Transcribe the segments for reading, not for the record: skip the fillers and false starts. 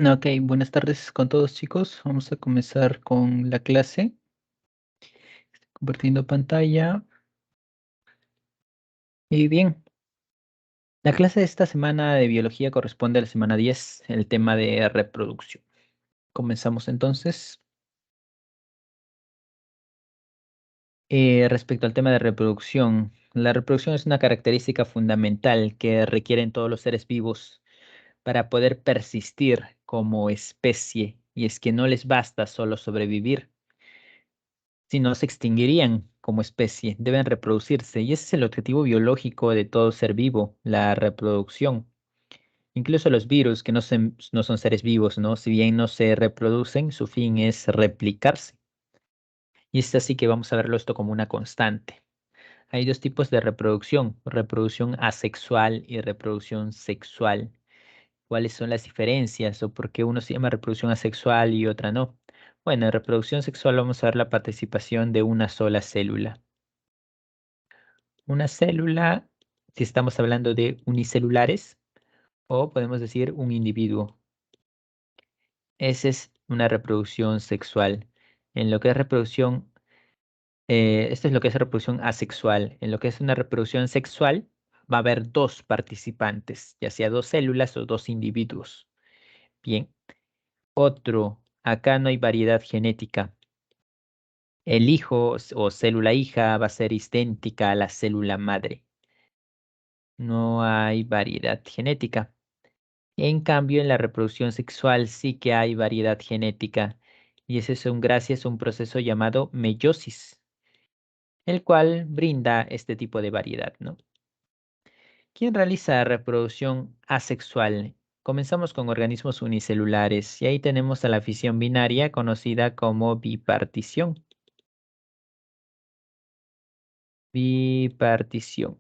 Ok, buenas tardes con todos chicos. Vamos a comenzar con la clase. Compartiendo pantalla. Y bien, la clase de esta semana de biología corresponde a la semana 10, el tema de reproducción. Comenzamos entonces. Respecto al tema de reproducción, la reproducción es una característica fundamental que requieren todos los seres vivos para poder persistir como especie, y es que no les basta solo sobrevivir, si no se extinguirían como especie, deben reproducirse y ese es el objetivo biológico de todo ser vivo, la reproducción. Incluso los virus, que no son seres vivos, ¿no? Si bien no se reproducen, su fin es replicarse. Y es así que vamos a verlo esto como una constante. Hay dos tipos de reproducción asexual y reproducción sexual. ¿Cuáles son las diferencias o por qué uno se llama reproducción asexual y otra no? Bueno, en reproducción sexual vamos a ver la participación de una sola célula. Una célula, si estamos hablando de unicelulares, o podemos decir un individuo. Esa es una reproducción sexual. En lo que es reproducción, esto es lo que es reproducción asexual. En lo que es una reproducción sexual, va a haber dos participantes, ya sea dos células o dos individuos. Bien. Acá no hay variedad genética. El hijo o célula hija va a ser idéntica a la célula madre. No hay variedad genética. En cambio, en la reproducción sexual sí que hay variedad genética, y ese es gracias a un proceso llamado meiosis, el cual brinda este tipo de variedad, ¿no? ¿Quién realiza reproducción asexual? Comenzamos con organismos unicelulares y ahí tenemos a la fisión binaria conocida como bipartición. Bipartición.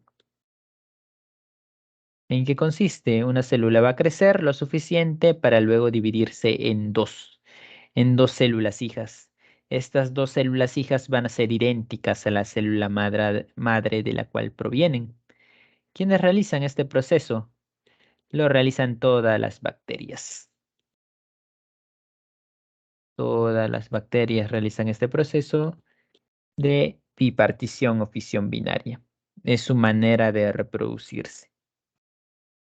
¿En qué consiste? Una célula va a crecer lo suficiente para luego dividirse en dos células hijas. Estas dos células hijas van a ser idénticas a la célula madre de la cual provienen. ¿Quiénes realizan este proceso? Lo realizan todas las bacterias. Todas las bacterias realizan este proceso de bipartición o fisión binaria. Es su manera de reproducirse.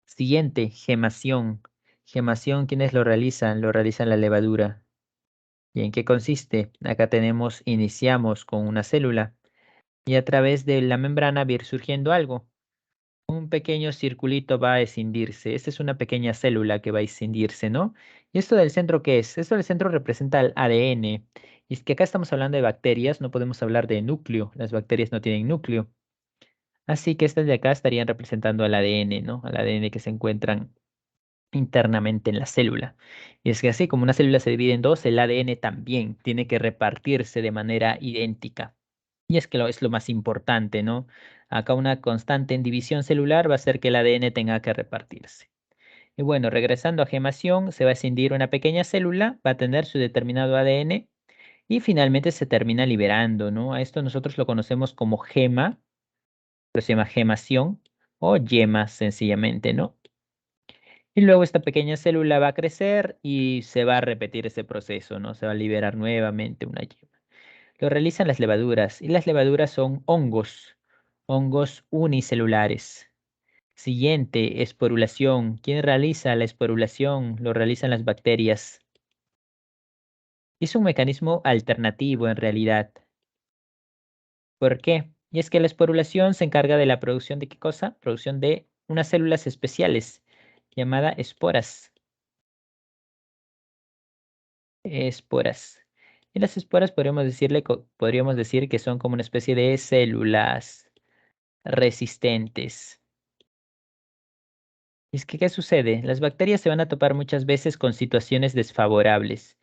Siguiente, gemación. Gemación, ¿quiénes lo realizan? Lo realizan la levadura. ¿Y en qué consiste? Acá iniciamos con una célula y a través de la membrana va a ir surgiendo algo. Un pequeño circulito va a escindirse. Esta es una pequeña célula que va a escindirse, ¿no? ¿Y esto del centro qué es? Esto del centro representa el ADN. Y es que acá estamos hablando de bacterias, no podemos hablar de núcleo. Las bacterias no tienen núcleo. Así que estas de acá estarían representando al ADN, ¿no? Al ADN que se encuentran internamente en la célula. Y es que así como una célula se divide en dos, el ADN también tiene que repartirse de manera idéntica. Y es que es lo más importante, ¿no? Acá una constante en división celular va a hacer que el ADN tenga que repartirse. Y bueno, regresando a gemación, se va a escindir una pequeña célula, va a tener su determinado ADN y finalmente se termina liberando, ¿no? A esto nosotros lo conocemos como gema, pero se llama gemación o yema sencillamente, ¿no? Y luego esta pequeña célula va a crecer y se va a repetir ese proceso, ¿no? Se va a liberar nuevamente una yema. Lo realizan las levaduras y las levaduras son hongos unicelulares. Siguiente, esporulación. ¿Quién realiza la esporulación? Lo realizan las bacterias. Es un mecanismo alternativo en realidad. ¿Por qué? Y es que la esporulación se encarga de la producción de ¿qué cosa? Producción de unas células especiales llamadas esporas. Esporas. Y las esporas podríamos decir que son como una especie de células resistentes. Y es que, ¿qué sucede? Las bacterias se van a topar muchas veces con situaciones desfavorables.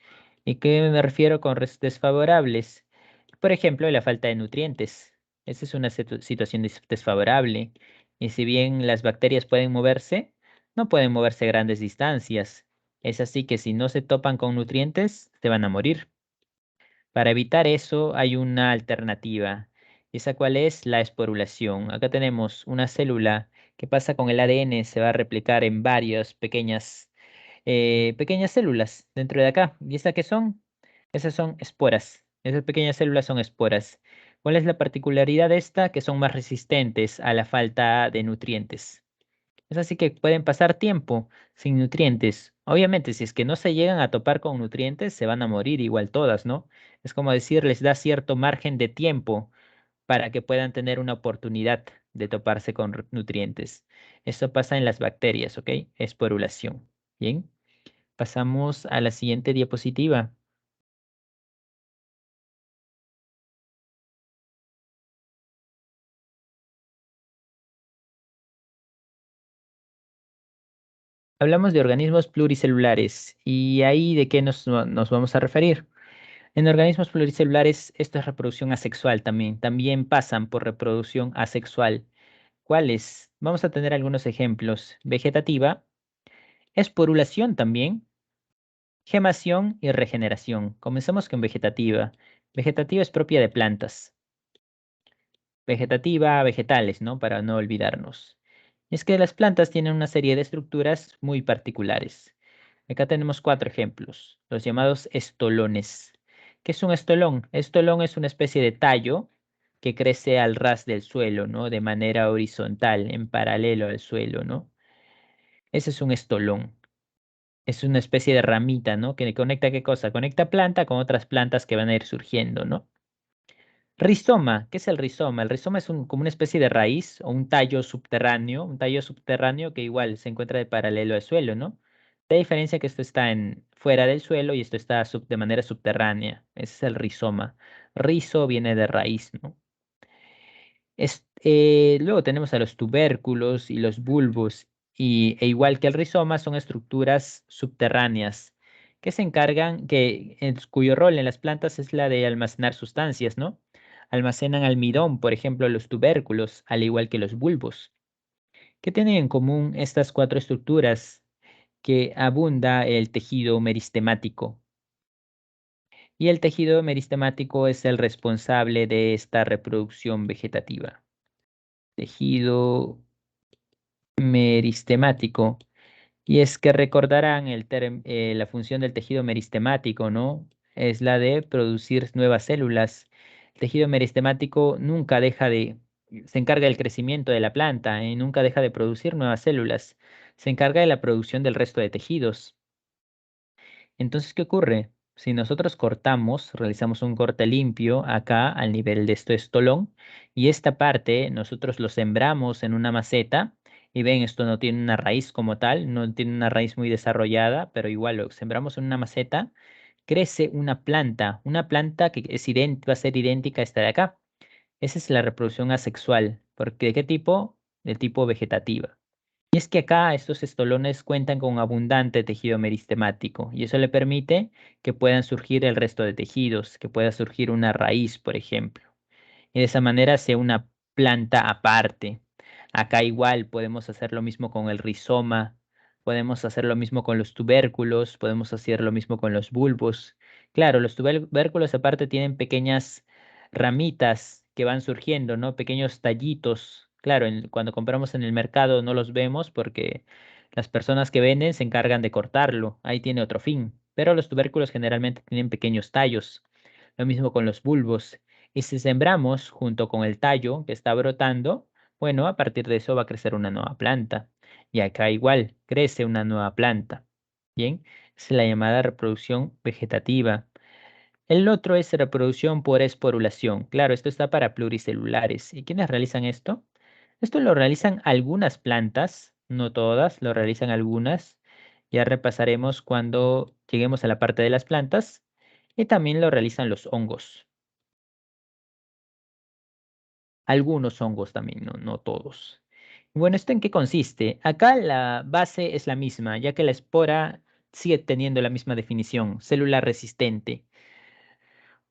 ¿Y qué me refiero con desfavorables? Por ejemplo, la falta de nutrientes. Esa es una situación desfavorable. Y si bien las bacterias pueden moverse, no pueden moverse grandes distancias. Es así que si no se topan con nutrientes, se van a morir. Para evitar eso hay una alternativa. ¿Esa cuál es? La esporulación. Acá tenemos una célula que pasa con el ADN, se va a replicar en varias pequeñas pequeñas células dentro de acá. ¿Y estas qué son? Esas son esporas. Esas pequeñas células son esporas. ¿Cuál es la particularidad de esta? Que son más resistentes a la falta de nutrientes. Es así que pueden pasar tiempo sin nutrientes. Obviamente, si es que no se llegan a topar con nutrientes, se van a morir igual todas, ¿no? Es como decir, les da cierto margen de tiempo para que puedan tener una oportunidad de toparse con nutrientes. Esto pasa en las bacterias, ¿ok? Esporulación. Bien, pasamos a la siguiente diapositiva. Hablamos de organismos pluricelulares y ahí de qué nos vamos a referir. En organismos pluricelulares, esto es reproducción asexual también. También pasan por reproducción asexual. ¿Cuáles? Vamos a tener algunos ejemplos. Vegetativa, esporulación también, gemación y regeneración. Comencemos con vegetativa. Vegetativa es propia de plantas. Vegetativa, vegetales, ¿no? Para no olvidarnos. Es que las plantas tienen una serie de estructuras muy particulares. Acá tenemos 4 ejemplos, los llamados estolones. ¿Qué es un estolón? Estolón es una especie de tallo que crece al ras del suelo, ¿no? De manera horizontal, en paralelo al suelo, ¿no? Ese es un estolón. Es una especie de ramita, ¿no? Que conecta ¿qué cosa? Conecta planta con otras plantas que van a ir surgiendo, ¿no? Rizoma, ¿qué es el rizoma? El rizoma es como una especie de raíz o un tallo subterráneo que igual se encuentra de paralelo al suelo, ¿no? La diferencia que esto está fuera del suelo y esto está de manera subterránea. Ese es el rizoma. Rizo viene de raíz, ¿no? Luego tenemos a los tubérculos y los bulbos, e igual que el rizoma, son estructuras subterráneas que se encargan, cuyo rol en las plantas es la de almacenar sustancias, ¿no? Almacenan almidón, por ejemplo, los tubérculos, al igual que los bulbos. ¿Qué tienen en común estas 4 estructuras? Que abunda el tejido meristemático. Y el tejido meristemático es el responsable de esta reproducción vegetativa. Tejido meristemático. Y es que recordarán la función del tejido meristemático, ¿no? Es la de producir nuevas células. El tejido meristemático se encarga del crecimiento de la planta, y nunca deja de producir nuevas células. Se encarga de la producción del resto de tejidos. Entonces, ¿qué ocurre? Si nosotros cortamos, realizamos un corte limpio acá al nivel de este estolón y esta parte nosotros lo sembramos en una maceta y ven, esto no tiene una raíz como tal, no tiene una raíz muy desarrollada, pero igual lo sembramos en una maceta, crece una planta que va a ser idéntica a esta de acá. Esa es la reproducción asexual. ¿Porque de qué tipo? De tipo vegetativa. Y es que acá estos estolones cuentan con abundante tejido meristemático y eso le permite que puedan surgir el resto de tejidos, que pueda surgir una raíz, por ejemplo. Y de esa manera sea una planta aparte. Acá igual podemos hacer lo mismo con el rizoma, podemos hacer lo mismo con los tubérculos, podemos hacer lo mismo con los bulbos. Claro, los tubérculos aparte tienen pequeñas ramitas que van surgiendo, ¿no? Pequeños tallitos. Claro, cuando compramos en el mercado no los vemos porque las personas que venden se encargan de cortarlo. Ahí tiene otro fin. Pero los tubérculos generalmente tienen pequeños tallos. Lo mismo con los bulbos. Y si sembramos junto con el tallo que está brotando, bueno, a partir de eso va a crecer una nueva planta. Y acá igual, crece una nueva planta. Bien, es la llamada reproducción vegetativa. El otro es reproducción por esporulación. Claro, esto está para pluricelulares. ¿Y quiénes realizan esto? Esto lo realizan algunas plantas, no todas, lo realizan algunas. Ya repasaremos cuando lleguemos a la parte de las plantas. Y también lo realizan los hongos. Algunos hongos también, no todos. Bueno, ¿esto en qué consiste? Acá la base es la misma, ya que la espora sigue teniendo la misma definición, célula resistente.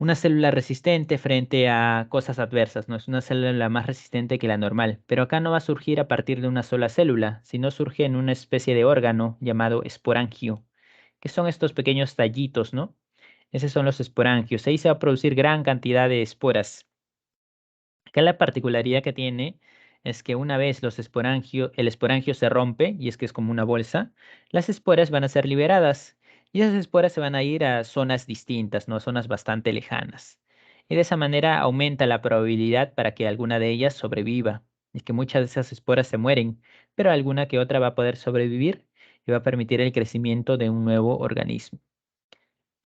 Una célula resistente frente a cosas adversas, ¿no? Es una célula más resistente que la normal, pero acá no va a surgir a partir de una sola célula, sino surge en una especie de órgano llamado esporangio, que son estos pequeños tallitos, ¿no? Esos son los esporangios. Ahí se va a producir gran cantidad de esporas. Acá la particularidad que tiene es que una vez el esporangio se rompe, y es que es como una bolsa, las esporas van a ser liberadas, y esas esporas se van a ir a zonas distintas, ¿no? A zonas bastante lejanas. Y de esa manera aumenta la probabilidad para que alguna de ellas sobreviva. Y que muchas de esas esporas se mueren, pero alguna que otra va a poder sobrevivir y va a permitir el crecimiento de un nuevo organismo.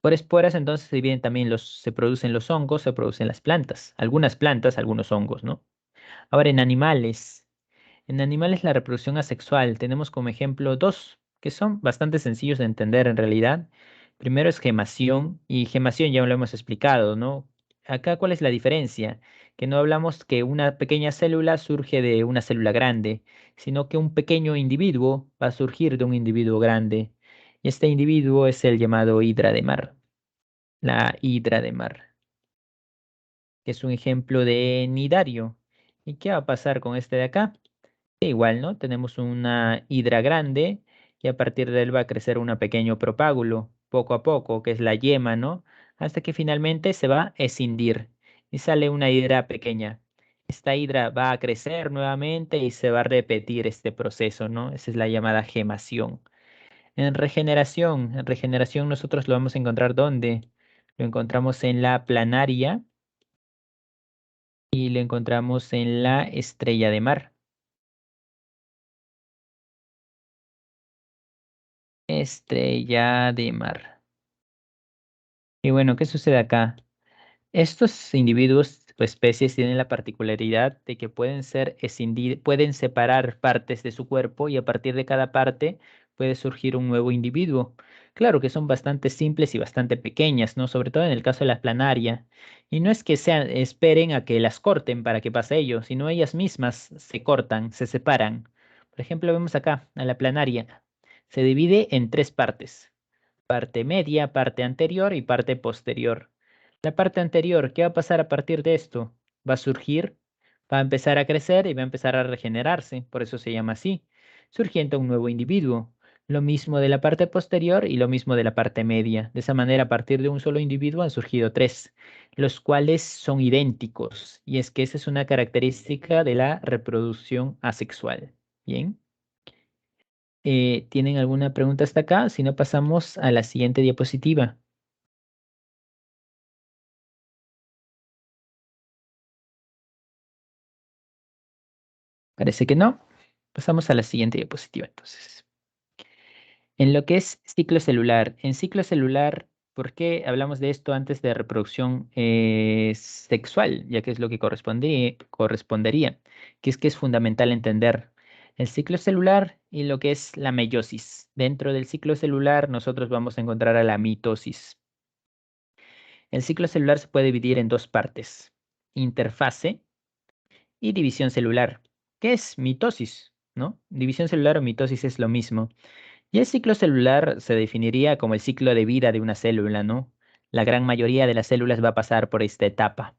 Por esporas entonces se dividen también se producen los hongos, se producen las plantas, algunos hongos, ¿no? Ahora en animales la reproducción asexual tenemos como ejemplo dos que son bastante sencillos de entender en realidad. Primero es gemación, y gemación ya lo hemos explicado, ¿no? Acá, ¿cuál es la diferencia? Que no hablamos que una pequeña célula surge de una célula grande, sino que un pequeño individuo va a surgir de un individuo grande. Y este individuo es el llamado hidra de mar, la hidra de mar, que es un ejemplo de nidario. ¿Y qué va a pasar con este de acá? Igual, ¿no? Tenemos una hidra grande y a partir de él va a crecer un pequeño propágulo, poco a poco, que es la yema, ¿no? Hasta que finalmente se va a escindir y sale una hidra pequeña. Esta hidra va a crecer nuevamente y se va a repetir este proceso, ¿no? Esa es la llamada gemación. En regeneración nosotros lo vamos a encontrar ¿dónde? Lo encontramos en la planaria y lo encontramos en la estrella de mar. Estrella de mar. Y bueno, ¿qué sucede acá? Estos individuos o especies tienen la particularidad de que pueden separar partes de su cuerpo y a partir de cada parte puede surgir un nuevo individuo. Claro que son bastante simples y bastante pequeñas, ¿no? Sobre todo en el caso de la planaria. Y no es que esperen a que las corten para que pase ello, sino ellas mismas se cortan, se separan. Por ejemplo, vemos acá a la planaria. Se divide en tres partes: parte media, parte anterior y parte posterior. La parte anterior, ¿qué va a pasar a partir de esto? Va a surgir, va a empezar a crecer y va a empezar a regenerarse, por eso se llama así, surgiendo un nuevo individuo. Lo mismo de la parte posterior y lo mismo de la parte media. De esa manera, a partir de un solo individuo han surgido tres, los cuales son idénticos. Y es que esa es una característica de la reproducción asexual. Bien. ¿Tienen alguna pregunta hasta acá? Si no, pasamos a la siguiente diapositiva. Parece que no. Pasamos a la siguiente diapositiva entonces. En lo que es ciclo celular. En ciclo celular, ¿por qué hablamos de esto antes de reproducción sexual? Ya que es lo que correspondería, que es fundamental entender el ciclo celular y lo que es la meiosis. Dentro del ciclo celular nosotros vamos a encontrar a la mitosis. El ciclo celular se puede dividir en dos partes: interfase y división celular. ¿Qué es mitosis? ¿No? División celular o mitosis es lo mismo. Y el ciclo celular se definiría como el ciclo de vida de una célula, ¿no? La gran mayoría de las células va a pasar por esta etapa.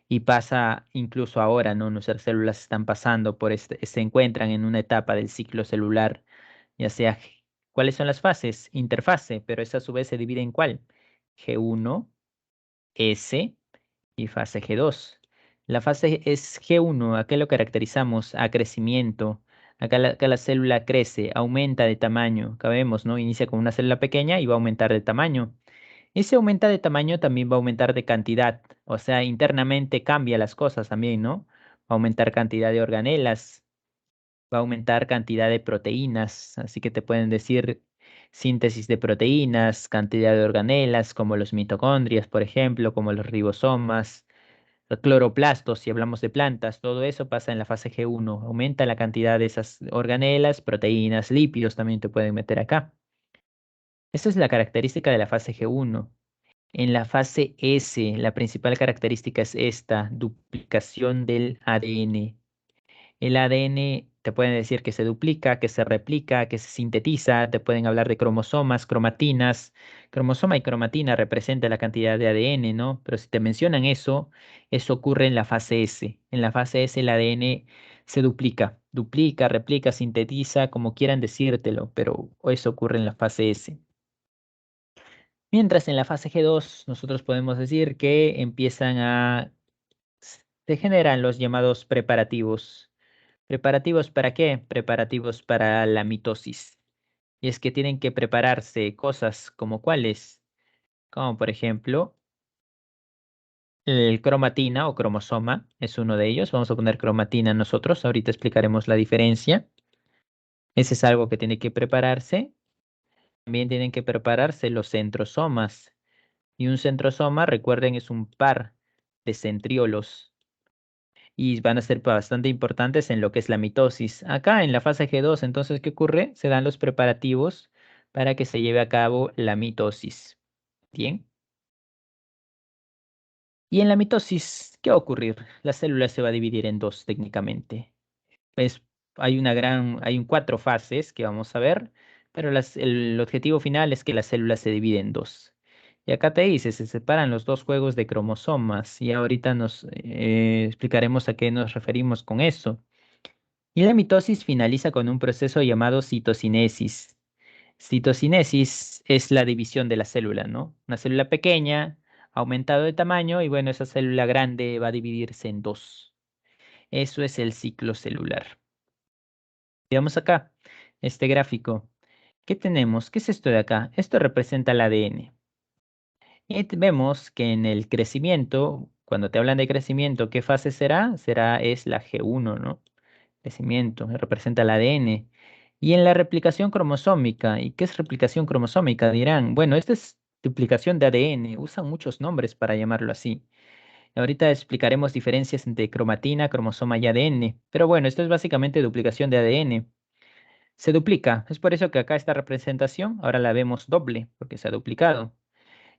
Y pasa incluso ahora, ¿no? Nuestras células están pasando se encuentran en una etapa del ciclo celular, ya sea, ¿cuáles son las fases? Interfase, pero esa a su vez se divide en ¿cuál? G1, S y fase G2. La fase es G1, ¿a qué lo caracterizamos? A crecimiento. Acá la célula crece, aumenta de tamaño. Acá vemos, ¿no? Inicia con una célula pequeña y va a aumentar de tamaño. Y si aumenta de tamaño, también va a aumentar de cantidad. O sea, internamente cambia las cosas también, ¿no? Va a aumentar cantidad de organelas, va a aumentar cantidad de proteínas. Así que te pueden decir síntesis de proteínas, cantidad de organelas, como los mitocondrias, por ejemplo, como los ribosomas, los cloroplastos, si hablamos de plantas. Todo eso pasa en la fase G1. Aumenta la cantidad de esas organelas, proteínas, lípidos también te pueden meter acá. Esa es la característica de la fase G1. En la fase S, la principal característica es esta: duplicación del ADN. El ADN te pueden decir que se duplica, que se replica, que se sintetiza, te pueden hablar de cromosomas, cromatinas. Cromosoma y cromatina representan la cantidad de ADN, ¿no? Pero si te mencionan eso, eso ocurre en la fase S. En la fase S el ADN se duplica, replica, sintetiza, como quieran decírtelo, pero eso ocurre en la fase S. Mientras en la fase G2 nosotros podemos decir que se generan los llamados preparativos. ¿Preparativos para qué? Preparativos para la mitosis. Y es que tienen que prepararse cosas como cuáles, como por ejemplo el cromatina o cromosoma es uno de ellos. Vamos a poner cromatina nosotros. Ahorita explicaremos la diferencia. Ese es algo que tiene que prepararse. También tienen que prepararse los centrosomas. Y un centrosoma, recuerden, es un par de centriolos. Y van a ser bastante importantes en lo que es la mitosis. Acá en la fase G2, entonces, ¿qué ocurre? Se dan los preparativos para que se lleve a cabo la mitosis. Bien. Y en la mitosis, ¿qué va a ocurrir? La célula se va a dividir en dos técnicamente. Pues hay cuatro fases que vamos a ver, pero el objetivo final es que la célula se divide en dos. Y acá te dice, se separan los dos juegos de cromosomas y ahorita nos explicaremos a qué nos referimos con eso. Y la mitosis finaliza con un proceso llamado citocinesis. Citocinesis es la división de la célula, ¿no? Una célula pequeña ha aumentado de tamaño y bueno, esa célula grande va a dividirse en dos. Eso es el ciclo celular. Veamos acá, este gráfico. ¿Qué tenemos? ¿Qué es esto de acá? Esto representa el ADN. Y vemos que en el crecimiento, cuando te hablan de crecimiento, ¿qué fase será? Es la G1, ¿no? Crecimiento, representa el ADN. Y en la replicación cromosómica, ¿y qué es replicación cromosómica? Dirán, bueno, esta es duplicación de ADN, usan muchos nombres para llamarlo así. Ahorita explicaremos diferencias entre cromatina, cromosoma y ADN, pero bueno, esto es básicamente duplicación de ADN. Se duplica, es por eso que acá esta representación ahora la vemos doble, porque se ha duplicado.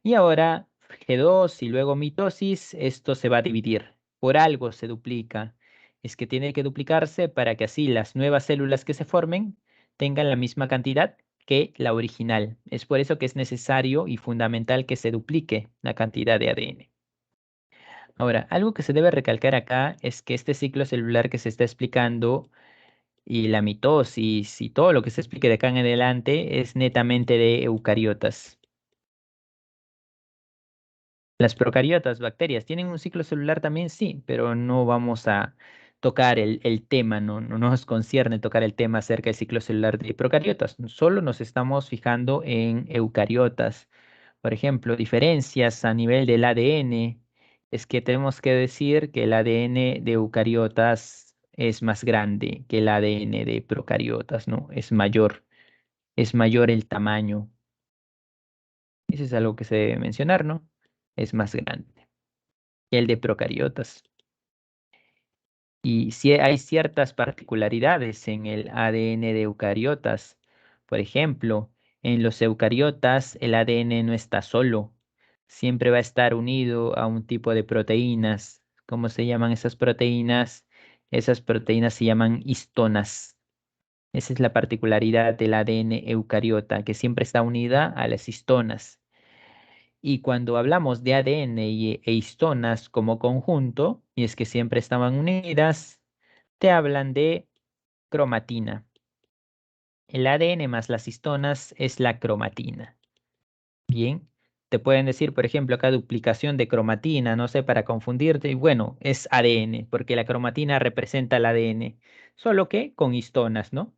Y ahora G2 y luego mitosis, esto se va a dividir. Por algo se duplica. Es que tiene que duplicarse para que así las nuevas células que se formen tengan la misma cantidad que la original. Es por eso que es necesario y fundamental que se duplique la cantidad de ADN. Ahora, algo que se debe recalcar acá es que este ciclo celular que se está explicando y la mitosis y todo lo que se explique de acá en adelante es netamente de eucariotas. Las procariotas, bacterias, ¿tienen un ciclo celular también? Sí, pero no vamos a tocar el tema, no nos concierne tocar el tema acerca del ciclo celular de procariotas. Solo nos estamos fijando en eucariotas. Por ejemplo, diferencias a nivel del ADN. Es que tenemos que decir que el ADN de eucariotas es más grande que el ADN de procariotas, ¿no? Es mayor el tamaño. Eso es algo que se debe mencionar, ¿no? Es más grande que el de procariotas. Y sí hay ciertas particularidades en el ADN de eucariotas. Por ejemplo, en los eucariotas el ADN no está solo, siempre va a estar unido a un tipo de proteínas. ¿Cómo se llaman esas proteínas? Esas proteínas se llaman histonas. Esa es la particularidad del ADN eucariota, que siempre está unida a las histonas. Y cuando hablamos de ADN e histonas como conjunto, y es que siempre estaban unidas, te hablan de cromatina. El ADN más las histonas es la cromatina. Bien, te pueden decir, por ejemplo, acá duplicación de cromatina, no sé, para confundirte, y bueno, es ADN, porque la cromatina representa el ADN, solo que con histonas, ¿no?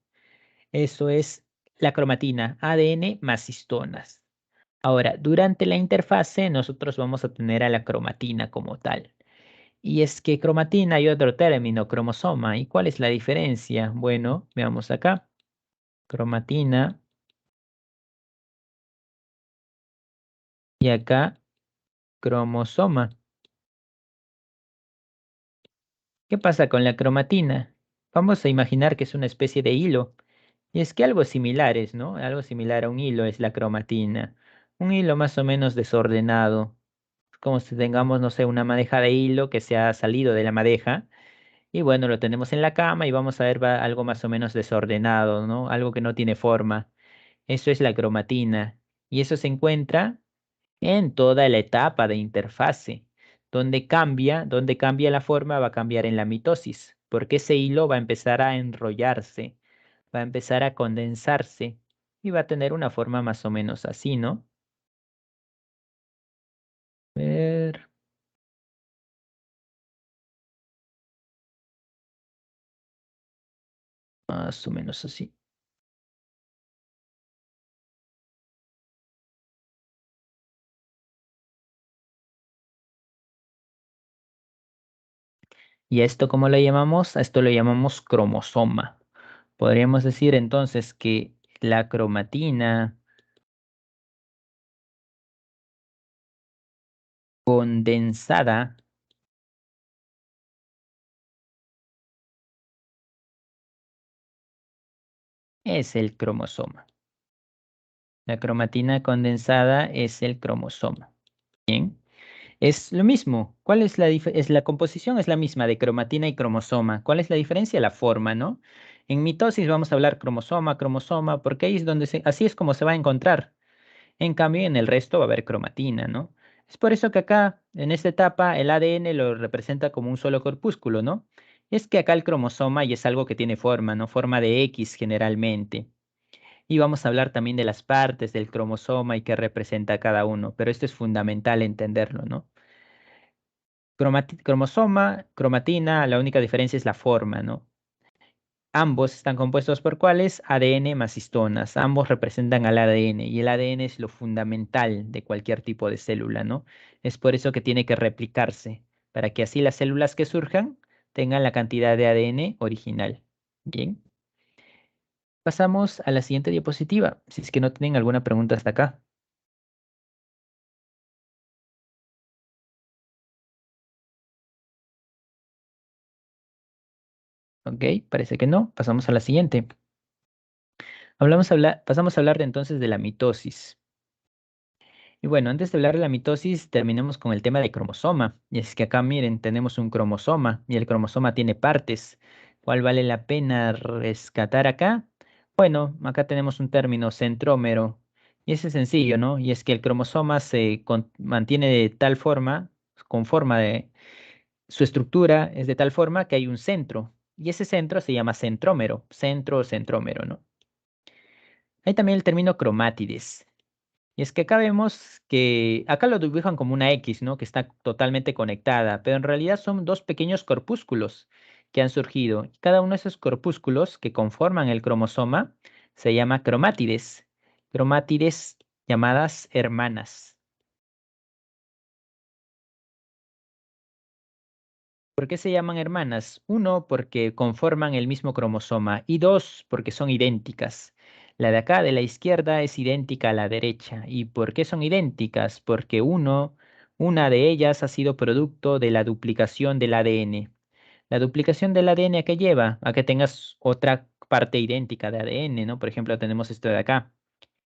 Eso es la cromatina, ADN más histonas. Ahora, durante la interfase nosotros vamos a tener a la cromatina como tal. Y es que cromatina y otro término, cromosoma. ¿Y cuál es la diferencia? Bueno, veamos acá. Cromatina y acá cromosoma. ¿Qué pasa con la cromatina? Vamos a imaginar que es una especie de hilo. Y es que algo similar es, ¿no? Algo similar a un hilo es la cromatina. Un hilo más o menos desordenado. Como si tengamos, no sé, una madeja de hilo que se ha salido de la madeja. Y bueno, lo tenemos en la cama y vamos a ver algo más o menos desordenado, ¿no? Algo que no tiene forma. Eso es la cromatina. Y eso se encuentra en toda la etapa de interfase. Donde cambia la forma, va a cambiar en la mitosis, porque ese hilo va a empezar a enrollarse, va a empezar a condensarse y va a tener una forma más o menos así, ¿no? Ver. Más o menos así. ¿Y a esto cómo lo llamamos? A esto lo llamamos cromosoma. Podríamos decir entonces que la cromatina condensada es el cromosoma. La cromatina condensada es el cromosoma. Bien. Es lo mismo. ¿Cuál es es la composición? Es la misma de cromatina y cromosoma. ¿Cuál es la diferencia? La forma, ¿no? En mitosis vamos a hablar cromosoma, cromosoma, porque ahí es donde así es como se va a encontrar. En cambio, en el resto va a haber cromatina, ¿no? Es por eso que acá, en esta etapa, el ADN lo representa como un solo corpúsculo, ¿no? Es que acá el cromosoma y es algo que tiene forma, ¿no? Forma de X generalmente. Y vamos a hablar también de las partes del cromosoma y qué representa cada uno, pero esto es fundamental entenderlo, ¿no? Cromosoma, cromatina, la única diferencia es la forma, ¿no? Ambos están compuestos por ¿cuáles? ADN más histonas. Ambos representan al ADN y el ADN es lo fundamental de cualquier tipo de célula, ¿no? Es por eso que tiene que replicarse, para que así las células que surjan tengan la cantidad de ADN original. Bien, pasamos a la siguiente diapositiva, si es que no tienen alguna pregunta hasta acá. Ok, parece que no. Pasamos a la siguiente. Pasamos a hablar entonces de la mitosis. Y bueno, antes de hablar de la mitosis, terminemos con el tema del cromosoma. Y es que acá miren, tenemos un cromosoma y el cromosoma tiene partes. ¿Cuál vale la pena rescatar acá? Bueno, acá tenemos un término centrómero. Y ese es sencillo, ¿no? Y es que el cromosoma mantiene de tal forma, con forma de su estructura es de tal forma que hay un centro. Y ese centro se llama centrómero, centro o centrómero, ¿no? Hay también el término cromátides. Y es que acá vemos que acá lo dibujan como una X, ¿no? Que está totalmente conectada, pero en realidad son dos pequeños corpúsculos que han surgido. Y cada uno de esos corpúsculos que conforman el cromosoma se llama cromátides. Cromátides llamadas hermanas. ¿Por qué se llaman hermanas? Uno, porque conforman el mismo cromosoma y dos, porque son idénticas. La de acá, de la izquierda, es idéntica a la derecha. ¿Y por qué son idénticas? Porque una de ellas ha sido producto de la duplicación del ADN. La duplicación del ADN a qué lleva? A que tengas otra parte idéntica de ADN, ¿no? Por ejemplo, tenemos esto de acá.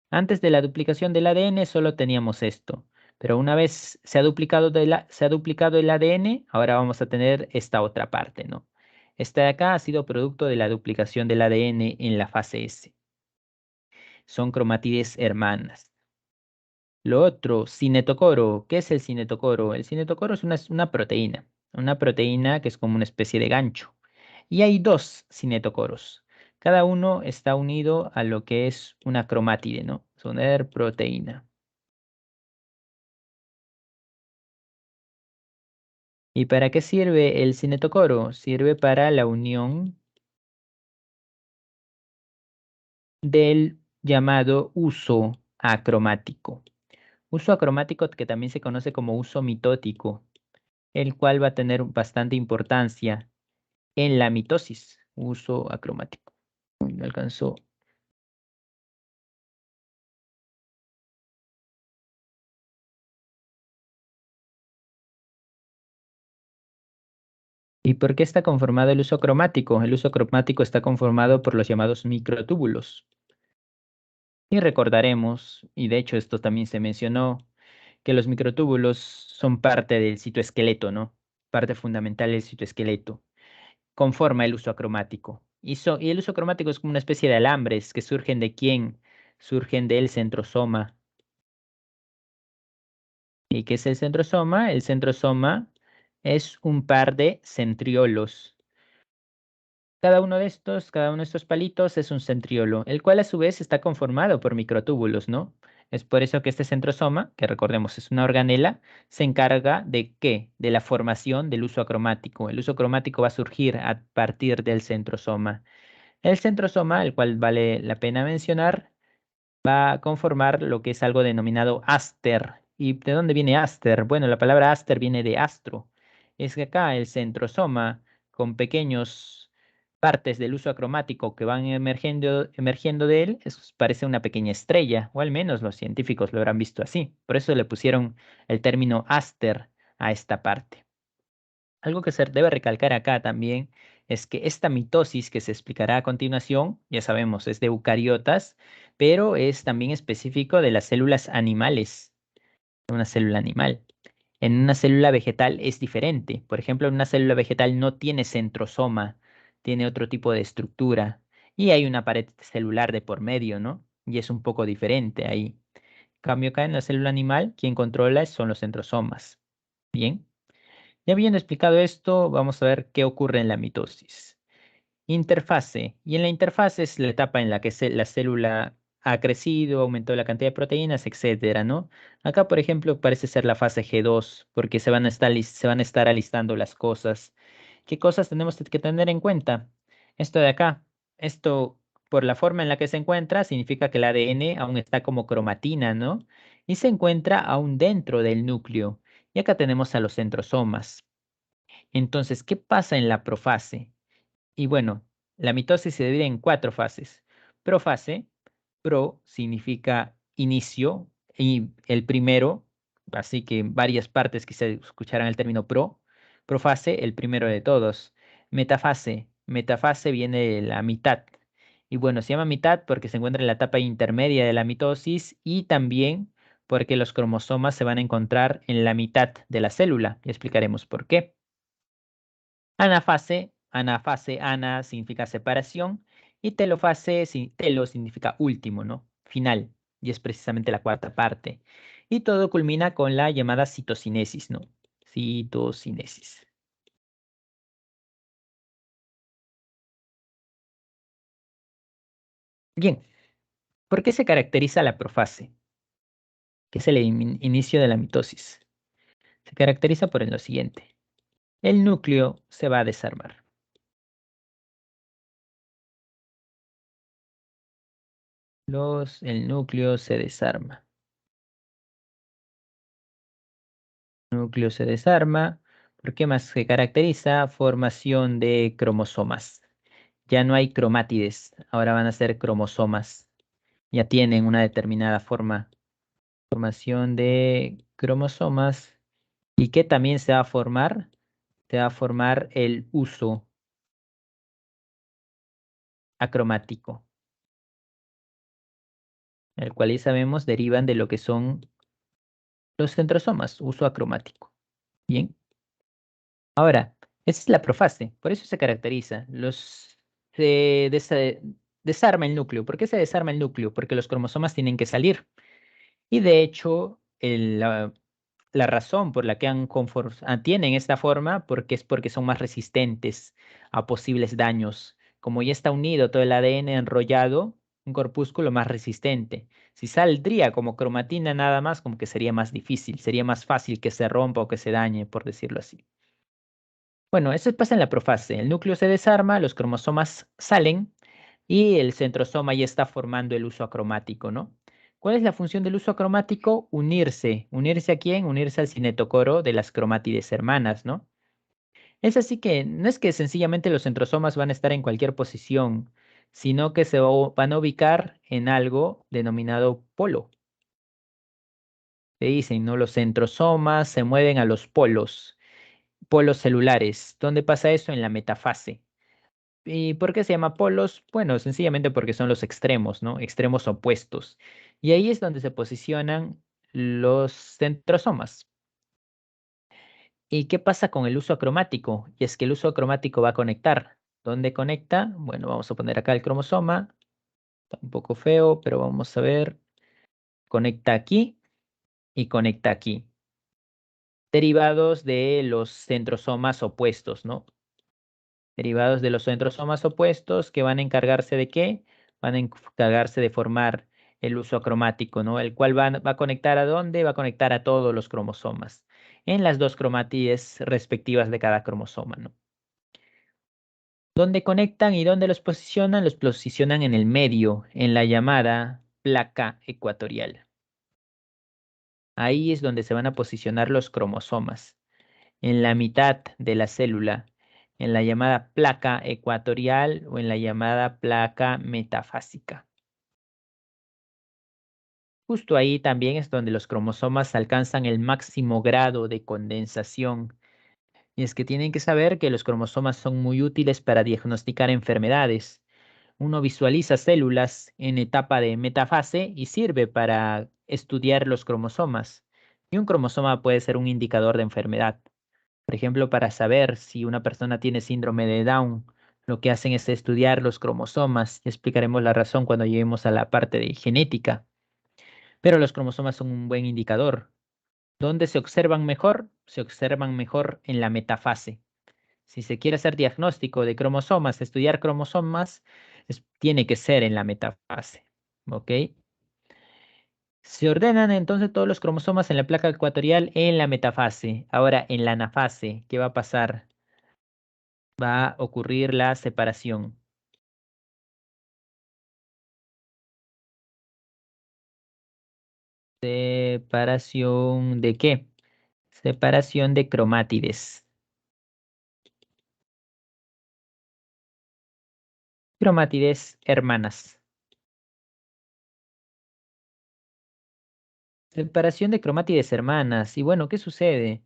Antes de la duplicación del ADN solo teníamos esto, pero una vez se ha duplicado el ADN, ahora vamos a tener esta otra parte, ¿no? Esta de acá ha sido producto de la duplicación del ADN en la fase S. Son cromátides hermanas. Lo otro, cinetocoro. ¿Qué es el cinetocoro? El cinetocoro es una proteína que es como una especie de gancho. Y hay dos cinetocoros. Cada uno está unido a lo que es una cromátide, ¿no? Es una proteína. ¿Y para qué sirve el cinetocoro? Sirve para la unión del llamado uso acromático. Uso acromático que también se conoce como uso mitótico, el cual va a tener bastante importancia en la mitosis. Uso acromático. Uy, me alcanzó. ¿Y por qué está conformado el uso cromático? El uso cromático está conformado por los llamados microtúbulos. Y recordaremos, y de hecho esto también se mencionó, que los microtúbulos son parte del citoesqueleto, ¿no? Parte fundamental del citoesqueleto. Conforma el uso acromático. Y el uso cromático es como una especie de alambres que surgen de quién? Surgen del centrosoma. ¿Y qué es el centrosoma? El centrosoma es un par de centriolos. Cada uno de estos palitos es un centriolo, el cual a su vez está conformado por microtúbulos, ¿no? Es por eso que este centrosoma, que recordemos es una organela, se encarga de ¿qué? De la formación del uso acromático. El uso cromático va a surgir a partir del centrosoma. El centrosoma, el cual vale la pena mencionar, va a conformar lo que es algo denominado áster. ¿Y de dónde viene áster? Bueno, la palabra áster viene de astro. Es que acá el centrosoma, con pequeños partes del uso acromático que van emergiendo de él, parece una pequeña estrella, o al menos los científicos lo habrán visto así. Por eso le pusieron el término áster a esta parte. Algo que se debe recalcar acá también es que esta mitosis que se explicará a continuación, ya sabemos, es de eucariotas, pero es también específico de las células animales, de una célula animal. En una célula vegetal es diferente. Por ejemplo, una célula vegetal no tiene centrosoma, tiene otro tipo de estructura y hay una pared celular de por medio, ¿no? Y es un poco diferente ahí. En cambio, acá en la célula animal, quien controla son los centrosomas. Bien. Ya habiendo explicado esto, vamos a ver qué ocurre en la mitosis. Interfase. Y en la interfase es la etapa en la que la célula ha crecido, aumentó la cantidad de proteínas, etcétera, ¿no? Acá, por ejemplo, parece ser la fase G2, porque se van a estar alistando las cosas. ¿Qué cosas tenemos que tener en cuenta? Esto de acá. Esto, por la forma en la que se encuentra, significa que el ADN aún está como cromatina, ¿no? Y se encuentra aún dentro del núcleo. Y acá tenemos a los centrosomas. Entonces, ¿qué pasa en la profase? Y bueno, la mitosis se divide en 4 fases. Profase, pro significa inicio, y el primero, así que en varias partes que se escucharán el término pro. Profase, el primero de todos. Metafase, metafase viene de la mitad. Y bueno, se llama mitad porque se encuentra en la etapa intermedia de la mitosis y también porque los cromosomas se van a encontrar en la mitad de la célula. Y explicaremos por qué. Anafase, anafase, ana significa separación y telofase, telo significa último, ¿no? Final, y es precisamente la cuarta parte. Y todo culmina con la llamada citocinesis, ¿no? Citocinesis. Bien, ¿por qué se caracteriza la profase? Que es el inicio de la mitosis. Se caracteriza por lo siguiente. El núcleo se va a desarmar. El núcleo se desarma. Núcleo se desarma. ¿Por qué más se caracteriza? Formación de cromosomas. Ya no hay cromátides, ahora van a ser cromosomas. Ya tienen una determinada forma. Formación de cromosomas. ¿Y qué también se va a formar? Se va a formar el uso acromático, el cual ya sabemos derivan de lo que son los centrosomas, uso acromático. Bien. Ahora, esa es la profase, por eso se caracteriza. Se desarma el núcleo. ¿Por qué se desarma el núcleo? Porque los cromosomas tienen que salir. Y de hecho, la razón por la que tienen esta forma es porque son más resistentes a posibles daños. Como ya está unido todo el ADN enrollado, un corpúsculo más resistente. Si saldría como cromatina nada más, como que sería más difícil, sería más fácil que se rompa o que se dañe, por decirlo así. Bueno, eso pasa en la profase. El núcleo se desarma, los cromosomas salen y el centrosoma ya está formando el uso acromático, ¿no? ¿Cuál es la función del uso acromático? Unirse. ¿Unirse a quién? Unirse al cinetocoro de las cromátides hermanas, ¿no? Es así que no es que sencillamente los centrosomas van a estar en cualquier posición, sino que van a ubicar en algo denominado polo. Se dicen, ¿no? Los centrosomas se mueven a los polos celulares. ¿Dónde pasa eso? En la metafase. ¿Y por qué se llama polos? Bueno, sencillamente porque son los extremos, ¿no? Extremos opuestos. Y ahí es donde se posicionan los centrosomas. ¿Y qué pasa con el uso acromático? Y es que el uso acromático va a conectar. ¿Dónde conecta? Bueno, vamos a poner acá el cromosoma. Está un poco feo, pero vamos a ver. Conecta aquí y conecta aquí. Derivados de los centrosomas opuestos, ¿no? Derivados de los centrosomas opuestos que van a encargarse de qué? Van a encargarse de formar el uso acromático, ¿no? El cual va a conectar ¿a dónde? Va a conectar a todos los cromosomas en las dos cromátides respectivas de cada cromosoma, ¿no? ¿Dónde conectan y dónde los posicionan? Los posicionan en el medio, en la llamada placa ecuatorial. Ahí es donde se van a posicionar los cromosomas, en la mitad de la célula, en la llamada placa ecuatorial o en la llamada placa metafásica. Justo ahí también es donde los cromosomas alcanzan el máximo grado de condensación. Y es que tienen que saber que los cromosomas son muy útiles para diagnosticar enfermedades. Uno visualiza células en etapa de metafase y sirve para estudiar los cromosomas. Y un cromosoma puede ser un indicador de enfermedad. Por ejemplo, para saber si una persona tiene síndrome de Down, lo que hacen es estudiar los cromosomas. Y explicaremos la razón cuando lleguemos a la parte de genética. Pero los cromosomas son un buen indicador. ¿Dónde se observan mejor? Se observan mejor en la metafase. Si se quiere hacer diagnóstico de cromosomas, estudiar cromosomas, tiene que ser en la metafase. ¿Ok? Se ordenan entonces todos los cromosomas en la placa ecuatorial en la metafase. Ahora, en la anafase, ¿qué va a pasar? Va a ocurrir la separación. ¿Separación de qué? Separación de cromátides. Cromátides hermanas. Separación de cromátides hermanas. Y bueno, ¿qué sucede?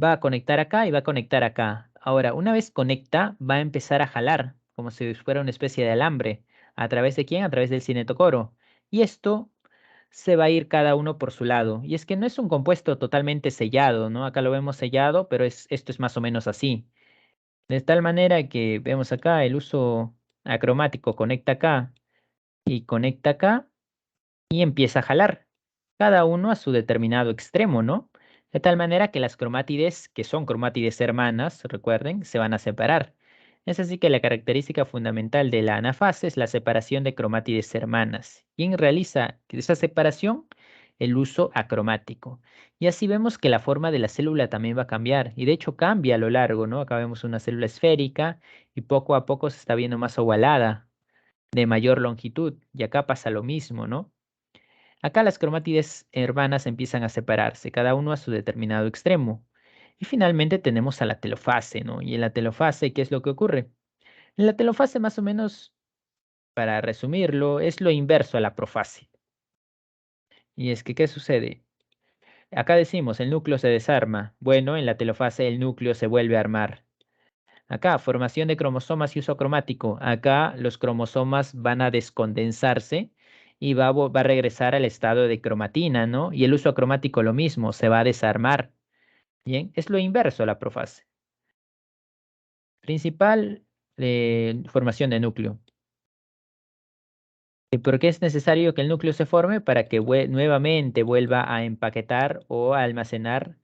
Va a conectar acá y va a conectar acá. Ahora, una vez conecta, va a empezar a jalar, como si fuera una especie de alambre. ¿A través de quién? A través del cinetocoro. Y esto se va a ir cada uno por su lado. Y es que no es un compuesto totalmente sellado, ¿no? Acá lo vemos sellado, pero esto es más o menos así. De tal manera que vemos acá el uso acromático, conecta acá y conecta acá y empieza a jalar, cada uno a su determinado extremo, ¿no? De tal manera que las cromátides, que son cromátides hermanas, recuerden, se van a separar. Es así que la característica fundamental de la anafase es la separación de cromátides hermanas. ¿Quién realiza esa separación? El uso acromático. Y así vemos que la forma de la célula también va a cambiar. Y de hecho cambia a lo largo, ¿no? Acá vemos una célula esférica y poco a poco se está viendo más ovalada, de mayor longitud. Y acá pasa lo mismo, ¿no? Acá las cromátides hermanas empiezan a separarse, cada uno a su determinado extremo. Y finalmente tenemos a la telofase, ¿no? Y en la telofase, ¿qué es lo que ocurre? En la telofase, más o menos, para resumirlo, es lo inverso a la profase. Y es que, ¿qué sucede? Acá decimos, el núcleo se desarma. Bueno, en la telofase el núcleo se vuelve a armar. Acá, formación de cromosomas y uso cromático. Acá los cromosomas van a descondensarse y va a regresar al estado de cromatina, ¿no? Y el uso cromático lo mismo, se va a desarmar. Bien, es lo inverso a la profase. Principal, formación de núcleo. ¿Y por qué es necesario que el núcleo se forme? Para que nuevamente vuelva a empaquetar o a almacenar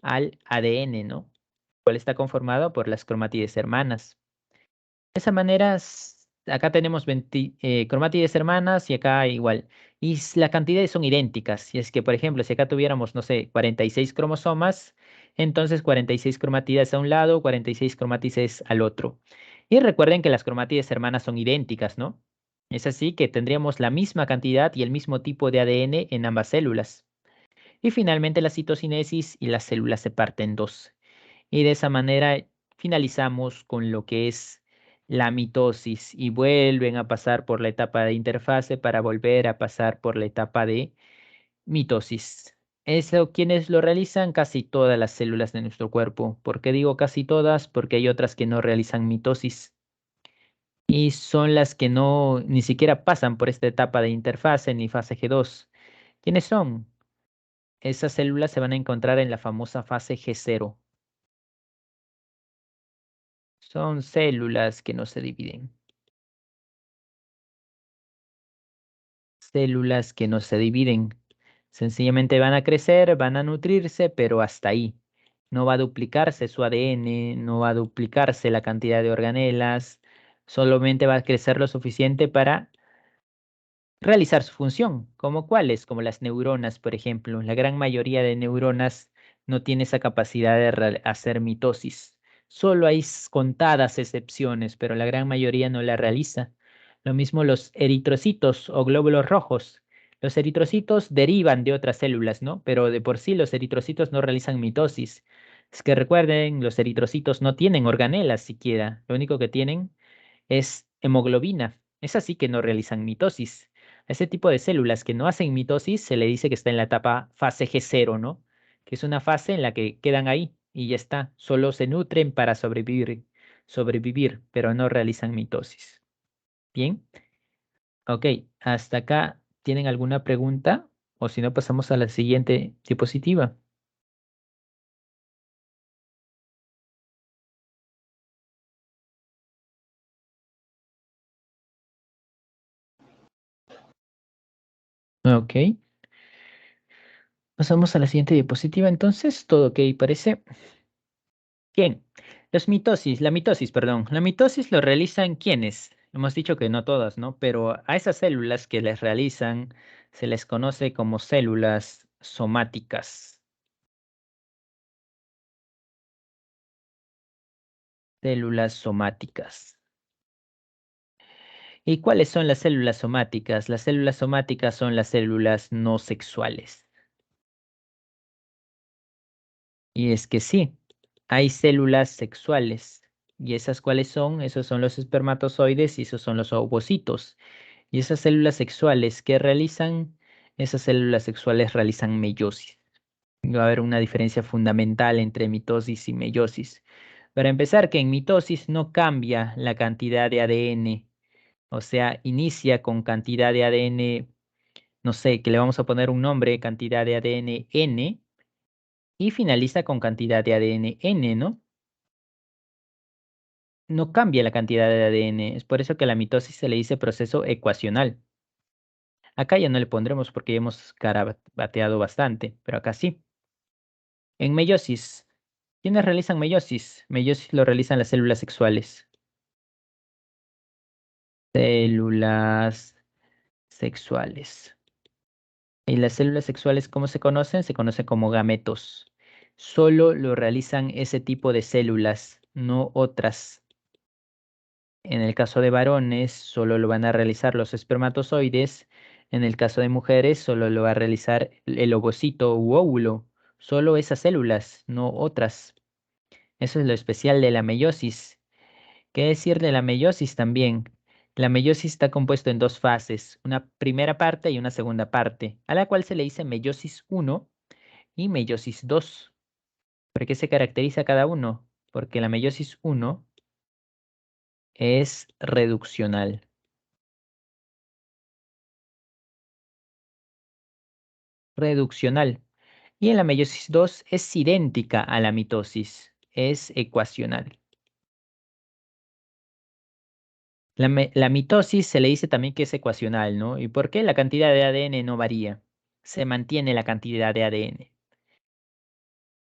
al ADN, ¿no? Cual está conformado por las cromátides hermanas. De esa manera, acá tenemos 20, cromátides hermanas y acá igual. Y las cantidades son idénticas. Y es que, por ejemplo, si acá tuviéramos, no sé, 46 cromosomas, entonces 46 cromátides a un lado, 46 cromátides al otro. Y recuerden que las cromátides hermanas son idénticas, ¿no? Es así que tendríamos la misma cantidad y el mismo tipo de ADN en ambas células. Y finalmente la citocinesis y las células se parten en dos. Y de esa manera finalizamos con lo que es la mitosis y vuelven a pasar por la etapa de interfase para volver a pasar por la etapa de mitosis. Eso, ¿quiénes lo realizan? Casi todas las células de nuestro cuerpo. ¿Por qué digo casi todas? Porque hay otras que no realizan mitosis y son las que no ni siquiera pasan por esta etapa de interfase ni fase G2. ¿Quiénes son? Esas células se van a encontrar en la famosa fase G0. Son células que no se dividen. Células que no se dividen. Sencillamente van a crecer, van a nutrirse, pero hasta ahí. No va a duplicarse su ADN, no va a duplicarse la cantidad de organelas, solamente va a crecer lo suficiente para realizar su función. ¿Como cuáles? Como las neuronas, por ejemplo. La gran mayoría de neuronas no tiene esa capacidad de hacer mitosis. Solo hay contadas excepciones, pero la gran mayoría no la realiza. Lo mismo los eritrocitos o glóbulos rojos. Los eritrocitos derivan de otras células, ¿no? Pero de por sí los eritrocitos no realizan mitosis. Es que recuerden, los eritrocitos no tienen organelas siquiera. Lo único que tienen es hemoglobina. Es así que no realizan mitosis. A ese tipo de células que no hacen mitosis se le dice que está en la etapa fase G0, ¿no? Que es una fase en la que quedan ahí y ya está. Solo se nutren para sobrevivir, pero no realizan mitosis. Bien, ok, hasta acá. ¿Tienen alguna pregunta? O si no, pasamos a la siguiente diapositiva. Ok, pasamos a la siguiente diapositiva. Entonces, todo ok, parece. Bien, la mitosis lo realizan ¿quiénes? Hemos dicho que no todas, ¿no? Pero a esas células que les realizan se les conoce como células somáticas. Células somáticas. ¿Y cuáles son las células somáticas? Las células somáticas son las células no sexuales. Y es que sí, hay células sexuales. ¿Y esas cuáles son? Esos son los espermatozoides y esos son los ovocitos. Y esas células sexuales que realizan, esas células sexuales realizan meiosis. Va a haber una diferencia fundamental entre mitosis y meiosis. Para empezar, que en mitosis no cambia la cantidad de ADN, o sea, inicia con cantidad de ADN, no sé, que le vamos a poner un nombre, cantidad de ADN N, y finaliza con cantidad de ADN N, ¿no? No cambia la cantidad de ADN, es por eso que a la mitosis se le dice proceso ecuacional. Acá ya no le pondremos porque ya hemos bateado bastante, pero acá sí. En meiosis, ¿quiénes realizan meiosis? Meiosis lo realizan las células sexuales. Células sexuales. ¿Y las células sexuales cómo se conocen? Se conocen como gametos. Solo lo realizan ese tipo de células, no otras. En el caso de varones, solo lo van a realizar los espermatozoides. En el caso de mujeres, solo lo va a realizar el ovocito u óvulo. Solo esas células, no otras. Eso es lo especial de la meiosis. ¿Qué decir de la meiosis también? La meiosis está compuesto en dos fases, una primera parte y una segunda parte, a la cual se le dice meiosis 1 y meiosis 2. ¿Por qué se caracteriza cada uno? Porque la meiosis 1 es reduccional. Reduccional. Y en la meiosis 2 es idéntica a la mitosis, es ecuacional. La mitosis se le dice también que es ecuacional, ¿no? ¿Y por qué la cantidad de ADN no varía? Se mantiene la cantidad de ADN.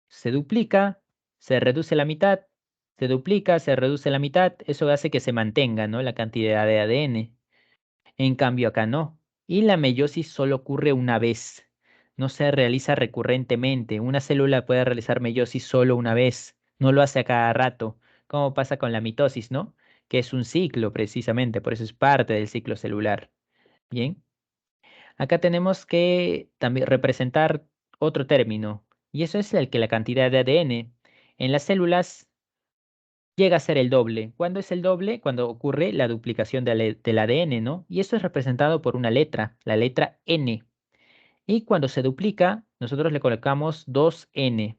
Se duplica, se reduce la mitad, se duplica, se reduce la mitad, eso hace que se mantenga, ¿no? La cantidad de ADN. En cambio acá no. Y la meiosis solo ocurre una vez, no se realiza recurrentemente. Una célula puede realizar meiosis solo una vez, no lo hace a cada rato, como pasa con la mitosis, ¿no? Que es un ciclo precisamente, por eso es parte del ciclo celular. Bien. Acá tenemos que también representar otro término, y eso es el que la cantidad de ADN en las células llega a ser el doble. ¿Cuándo es el doble? Cuando ocurre la duplicación del ADN, ¿no? Y eso es representado por una letra, la letra N. Y cuando se duplica, nosotros le colocamos 2N.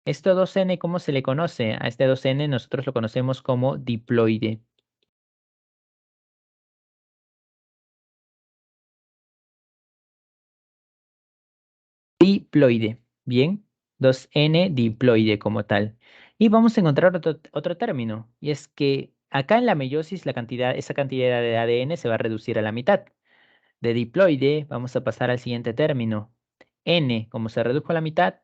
Esto 2N, ¿cómo se le conoce? A este 2N nosotros lo conocemos como diploide. Diploide. Bien, 2N diploide como tal. Y vamos a encontrar otro término, y es que acá en la meiosis esa cantidad de ADN se va a reducir a la mitad. De diploide vamos a pasar al siguiente término. N, como se redujo a la mitad,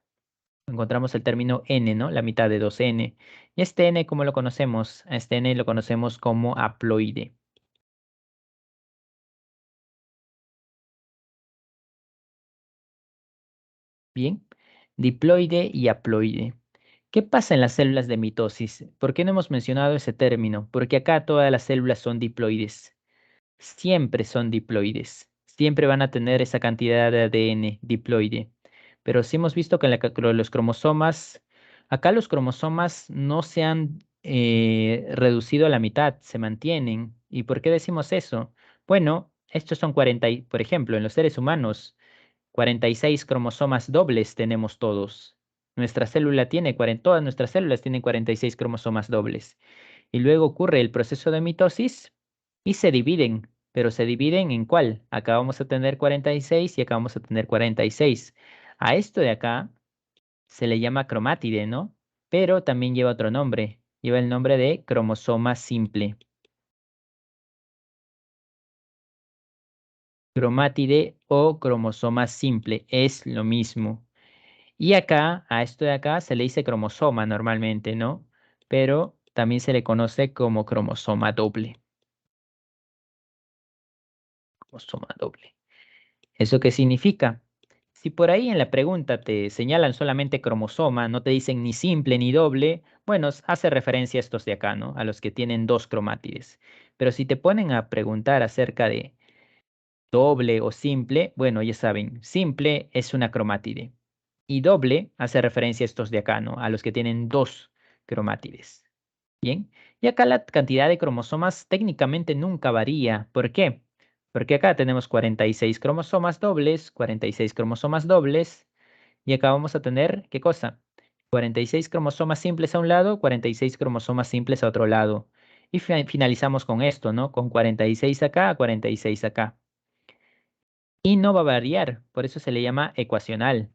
encontramos el término N, ¿no? La mitad de 2N. Y este N, ¿cómo lo conocemos? A este N lo conocemos como haploide. Bien, diploide y haploide. ¿Qué pasa en las células de mitosis? ¿Por qué no hemos mencionado ese término? Porque acá todas las células son diploides. Siempre son diploides. Siempre van a tener esa cantidad de ADN diploide. Pero sí hemos visto que en los cromosomas, acá los cromosomas no se han reducido a la mitad, se mantienen. ¿Y por qué decimos eso? Bueno, estos son 40, por ejemplo, en los seres humanos, 46 cromosomas dobles tenemos todos. Nuestra célula tiene 40, todas nuestras células tienen 46 cromosomas dobles. Y luego ocurre el proceso de mitosis y se dividen. ¿Pero se dividen en cuál? Acá vamos a tener 46 y acá vamos a tener 46. A esto de acá se le llama cromátide, ¿no? Pero también lleva otro nombre. Lleva el nombre de cromosoma simple. Cromátide o cromosoma simple es lo mismo. Y acá, a esto de acá, se le dice cromosoma normalmente, ¿no? Pero también se le conoce como cromosoma doble. Cromosoma doble. ¿Eso qué significa? Si por ahí en la pregunta te señalan solamente cromosoma, no te dicen ni simple ni doble, bueno, hace referencia a estos de acá, ¿no? A los que tienen dos cromátides. Pero si te ponen a preguntar acerca de doble o simple, bueno, ya saben, simple es una cromátide. Y doble hace referencia a estos de acá, ¿no? A los que tienen dos cromátides. Bien. Y acá la cantidad de cromosomas técnicamente nunca varía. ¿Por qué? Porque acá tenemos 46 cromosomas dobles, 46 cromosomas dobles, y acá vamos a tener, ¿qué cosa? 46 cromosomas simples a un lado, 46 cromosomas simples a otro lado. Y finalizamos con esto, ¿no? Con 46 acá, 46 acá. Y no va a variar, por eso se le llama ecuacional.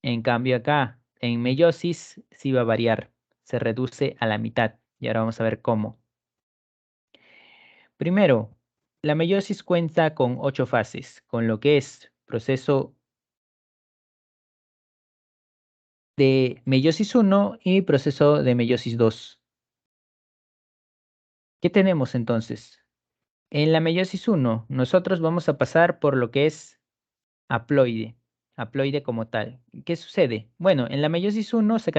En cambio acá, en meiosis, sí va a variar. Se reduce a la mitad. Y ahora vamos a ver cómo. Primero, la meiosis cuenta con 8 fases, con lo que es proceso de meiosis 1 y proceso de meiosis 2. ¿Qué tenemos entonces? En la meiosis 1, nosotros vamos a pasar por lo que es haploide, haploide como tal. ¿Qué sucede? Bueno, en la meiosis 1 se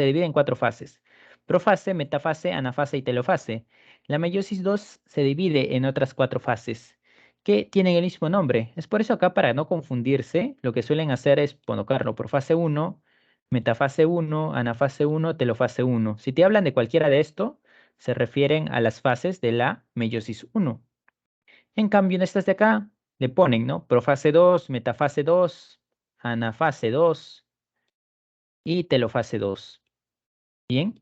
divide en 4 fases: profase, metafase, anafase y telofase. La meiosis 2 se divide en otras 4 fases que tienen el mismo nombre. Es por eso acá, para no confundirse, lo que suelen hacer es colocarlo profase 1, metafase 1, anafase 1, telofase 1. Si te hablan de cualquiera de esto, se refieren a las fases de la meiosis 1. En cambio, en estas de acá le ponen, ¿no? Profase 2, metafase 2, anafase 2 y telofase 2. Bien,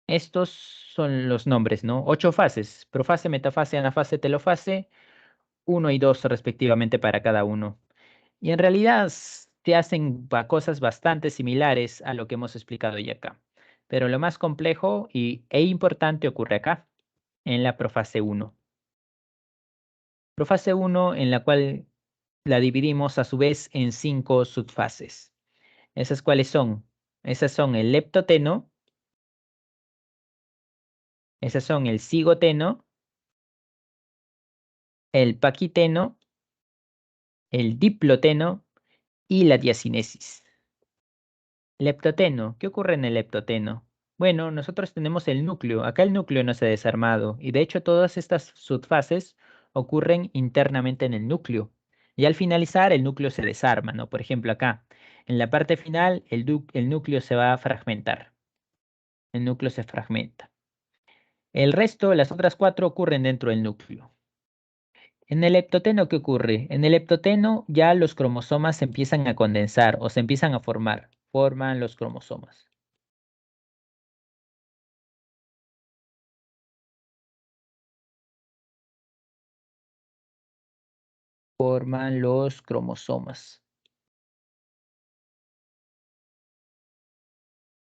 estos son los nombres, ¿no? 8 fases: profase, metafase, anafase, telofase, 1 y 2 respectivamente para cada uno. Y en realidad te hacen cosas bastante similares a lo que hemos explicado ya acá. Pero lo más complejo e importante ocurre acá, en la profase 1. Profase 1, en la cual la dividimos a su vez en 5 subfases. ¿Esas cuáles son? Esas son el leptoteno, esas son el cigoteno, el paquiteno, el diploteno y la diacinesis. Leptoteno. ¿Qué ocurre en el leptoteno? Bueno, nosotros tenemos el núcleo. Acá el núcleo no se ha desarmado y de hecho todas estas subfases ocurren internamente en el núcleo. Y al finalizar el núcleo se desarma, ¿no? Por ejemplo, acá, en la parte final el núcleo se va a fragmentar. El núcleo se fragmenta. El resto, las otras 4 ocurren dentro del núcleo. En el leptoteno, ¿qué ocurre? En el leptoteno ya los cromosomas se empiezan a condensar o se empiezan a formar. Forman los cromosomas. Forman los cromosomas.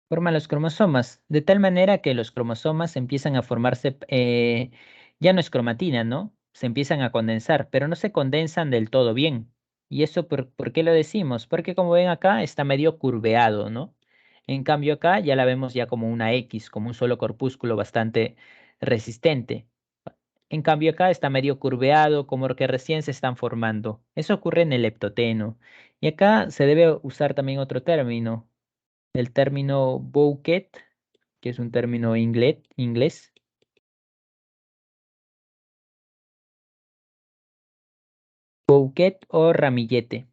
Forman los cromosomas, de tal manera que los cromosomas empiezan a formarse, ya no es cromatina, ¿no? Se empiezan a condensar, pero no se condensan del todo bien. ¿Y eso por qué lo decimos? Porque como ven acá está medio curveado, ¿no? En cambio acá ya la vemos ya como una X, como un solo corpúsculo bastante resistente. En cambio acá está medio curveado, como que recién se están formando. Eso ocurre en el leptoteno. Y acá se debe usar también otro término. el término bouquet, que es un término inglés. Bouquet o ramillete.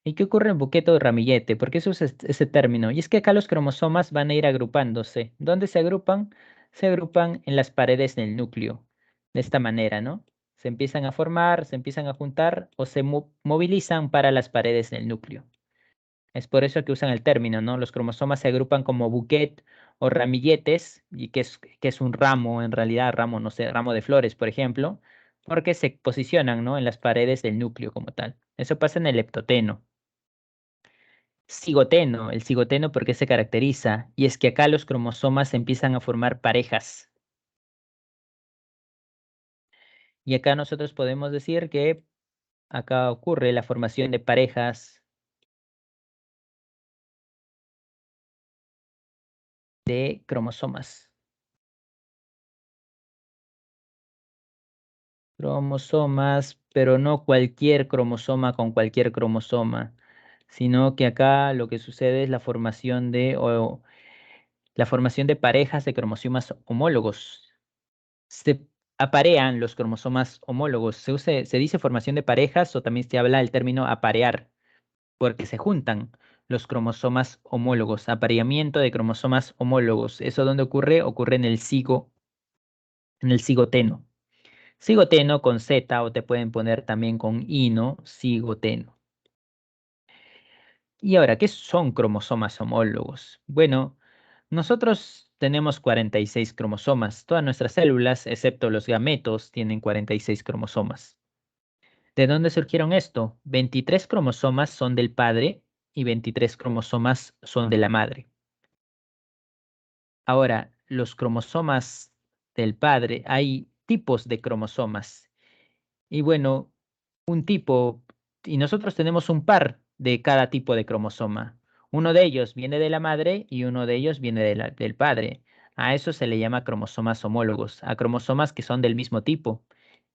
¿Y qué ocurre en bouquet o ramillete? ¿Por qué se usa ese término? Y es que acá los cromosomas van a ir agrupándose. ¿Dónde se agrupan? Se agrupan en las paredes del núcleo. De esta manera, ¿no? Se empiezan a formar, se empiezan a juntar o se movilizan para las paredes del núcleo. Es por eso que usan el término, ¿no? Los cromosomas se agrupan como bouquet o ramilletes, y que es un ramo, en realidad, ramo, no sé, ramo de flores, por ejemplo, porque se posicionan, ¿no? En las paredes del núcleo como tal. Eso pasa en el leptoteno. Cigoteno, el cigoteno, ¿por qué se caracteriza? Y es que acá los cromosomas empiezan a formar parejas. Y acá nosotros podemos decir que acá ocurre la formación de parejas de cromosomas. Cromosomas, pero no cualquier cromosoma con cualquier cromosoma, sino que acá lo que sucede es la formación de parejas de cromosomas homólogos. Se aparean los cromosomas homólogos. Se dice formación de parejas o también se habla el término aparear, porque se juntan los cromosomas homólogos, apareamiento de cromosomas homólogos. ¿Eso dónde ocurre? Ocurre en el cigoteno. Cigoteno con Z o te pueden poner también con ino, cigoteno. Y ahora, ¿qué son cromosomas homólogos? Bueno, nosotros tenemos 46 cromosomas. Todas nuestras células, excepto los gametos, tienen 46 cromosomas. ¿De dónde surgieron esto? 23 cromosomas son del padre y 23 cromosomas son de la madre. Ahora, los cromosomas del padre, hay tipos de cromosomas. Y bueno, un tipo, y nosotros tenemos un par de cada tipo de cromosoma. Uno de ellos viene de la madre y uno de ellos viene del padre. A eso se le llama cromosomas homólogos, a cromosomas que son del mismo tipo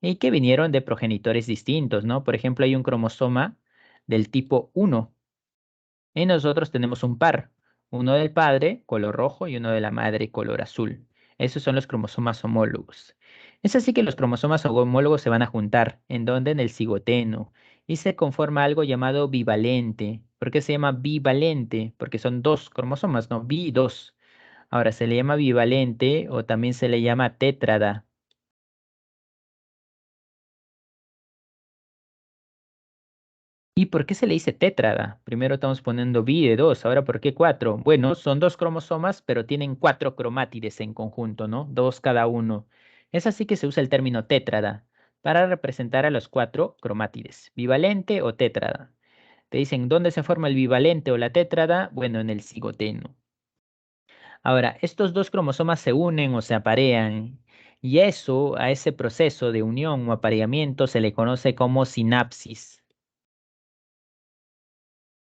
y que vinieron de progenitores distintos, ¿no? Por ejemplo, hay un cromosoma del tipo 1 y nosotros tenemos un par, uno del padre, color rojo, y uno de la madre, color azul. Esos son los cromosomas homólogos. Es así que los cromosomas homólogos se van a juntar. ¿En dónde? En el cigoteno. Y se conforma algo llamado bivalente. ¿Por qué se llama bivalente? Porque son dos cromosomas, ¿no? Bi y dos. Ahora, se le llama bivalente o también se le llama tétrada. ¿Y por qué se le dice tétrada? Primero estamos poniendo bi de dos, ahora ¿por qué cuatro? Bueno, son dos cromosomas, pero tienen cuatro cromátides en conjunto, ¿no? Dos cada uno. Es así que se usa el término tétrada para representar a los cuatro cromátides, bivalente o tétrada. Te dicen, ¿dónde se forma el bivalente o la tétrada? Bueno, en el cigoteno. Ahora, estos dos cromosomas se unen o se aparean, y eso, a ese proceso de unión o apareamiento se le conoce como sinapsis.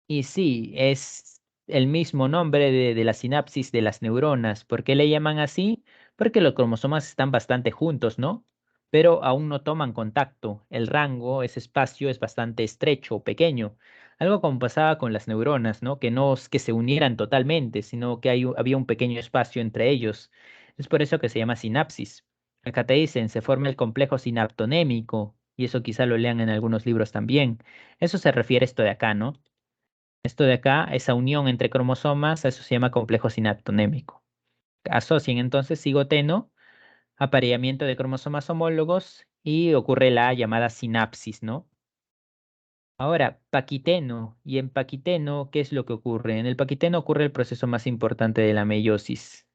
Y sí, es el mismo nombre de la sinapsis de las neuronas. ¿Por qué le llaman así? Porque los cromosomas están bastante juntos, ¿no? Pero aún no toman contacto. El rango, ese espacio es bastante estrecho o pequeño. Algo como pasaba con las neuronas, ¿no? Que no es que se unieran totalmente, sino que había un pequeño espacio entre ellos. Es por eso que se llama sinapsis. Acá te dicen, se forma el complejo sinaptonémico, y eso quizá lo lean en algunos libros también. Eso se refiere a esto de acá, ¿no? Esto de acá, esa unión entre cromosomas, eso se llama complejo sinaptonémico. Asocian entonces cigoteno, apareamiento de cromosomas homólogos y ocurre la llamada sinapsis, ¿no? Ahora, paquiteno. Y en paquiteno, ¿qué es lo que ocurre? En el paquiteno ocurre el proceso más importante de la meiosis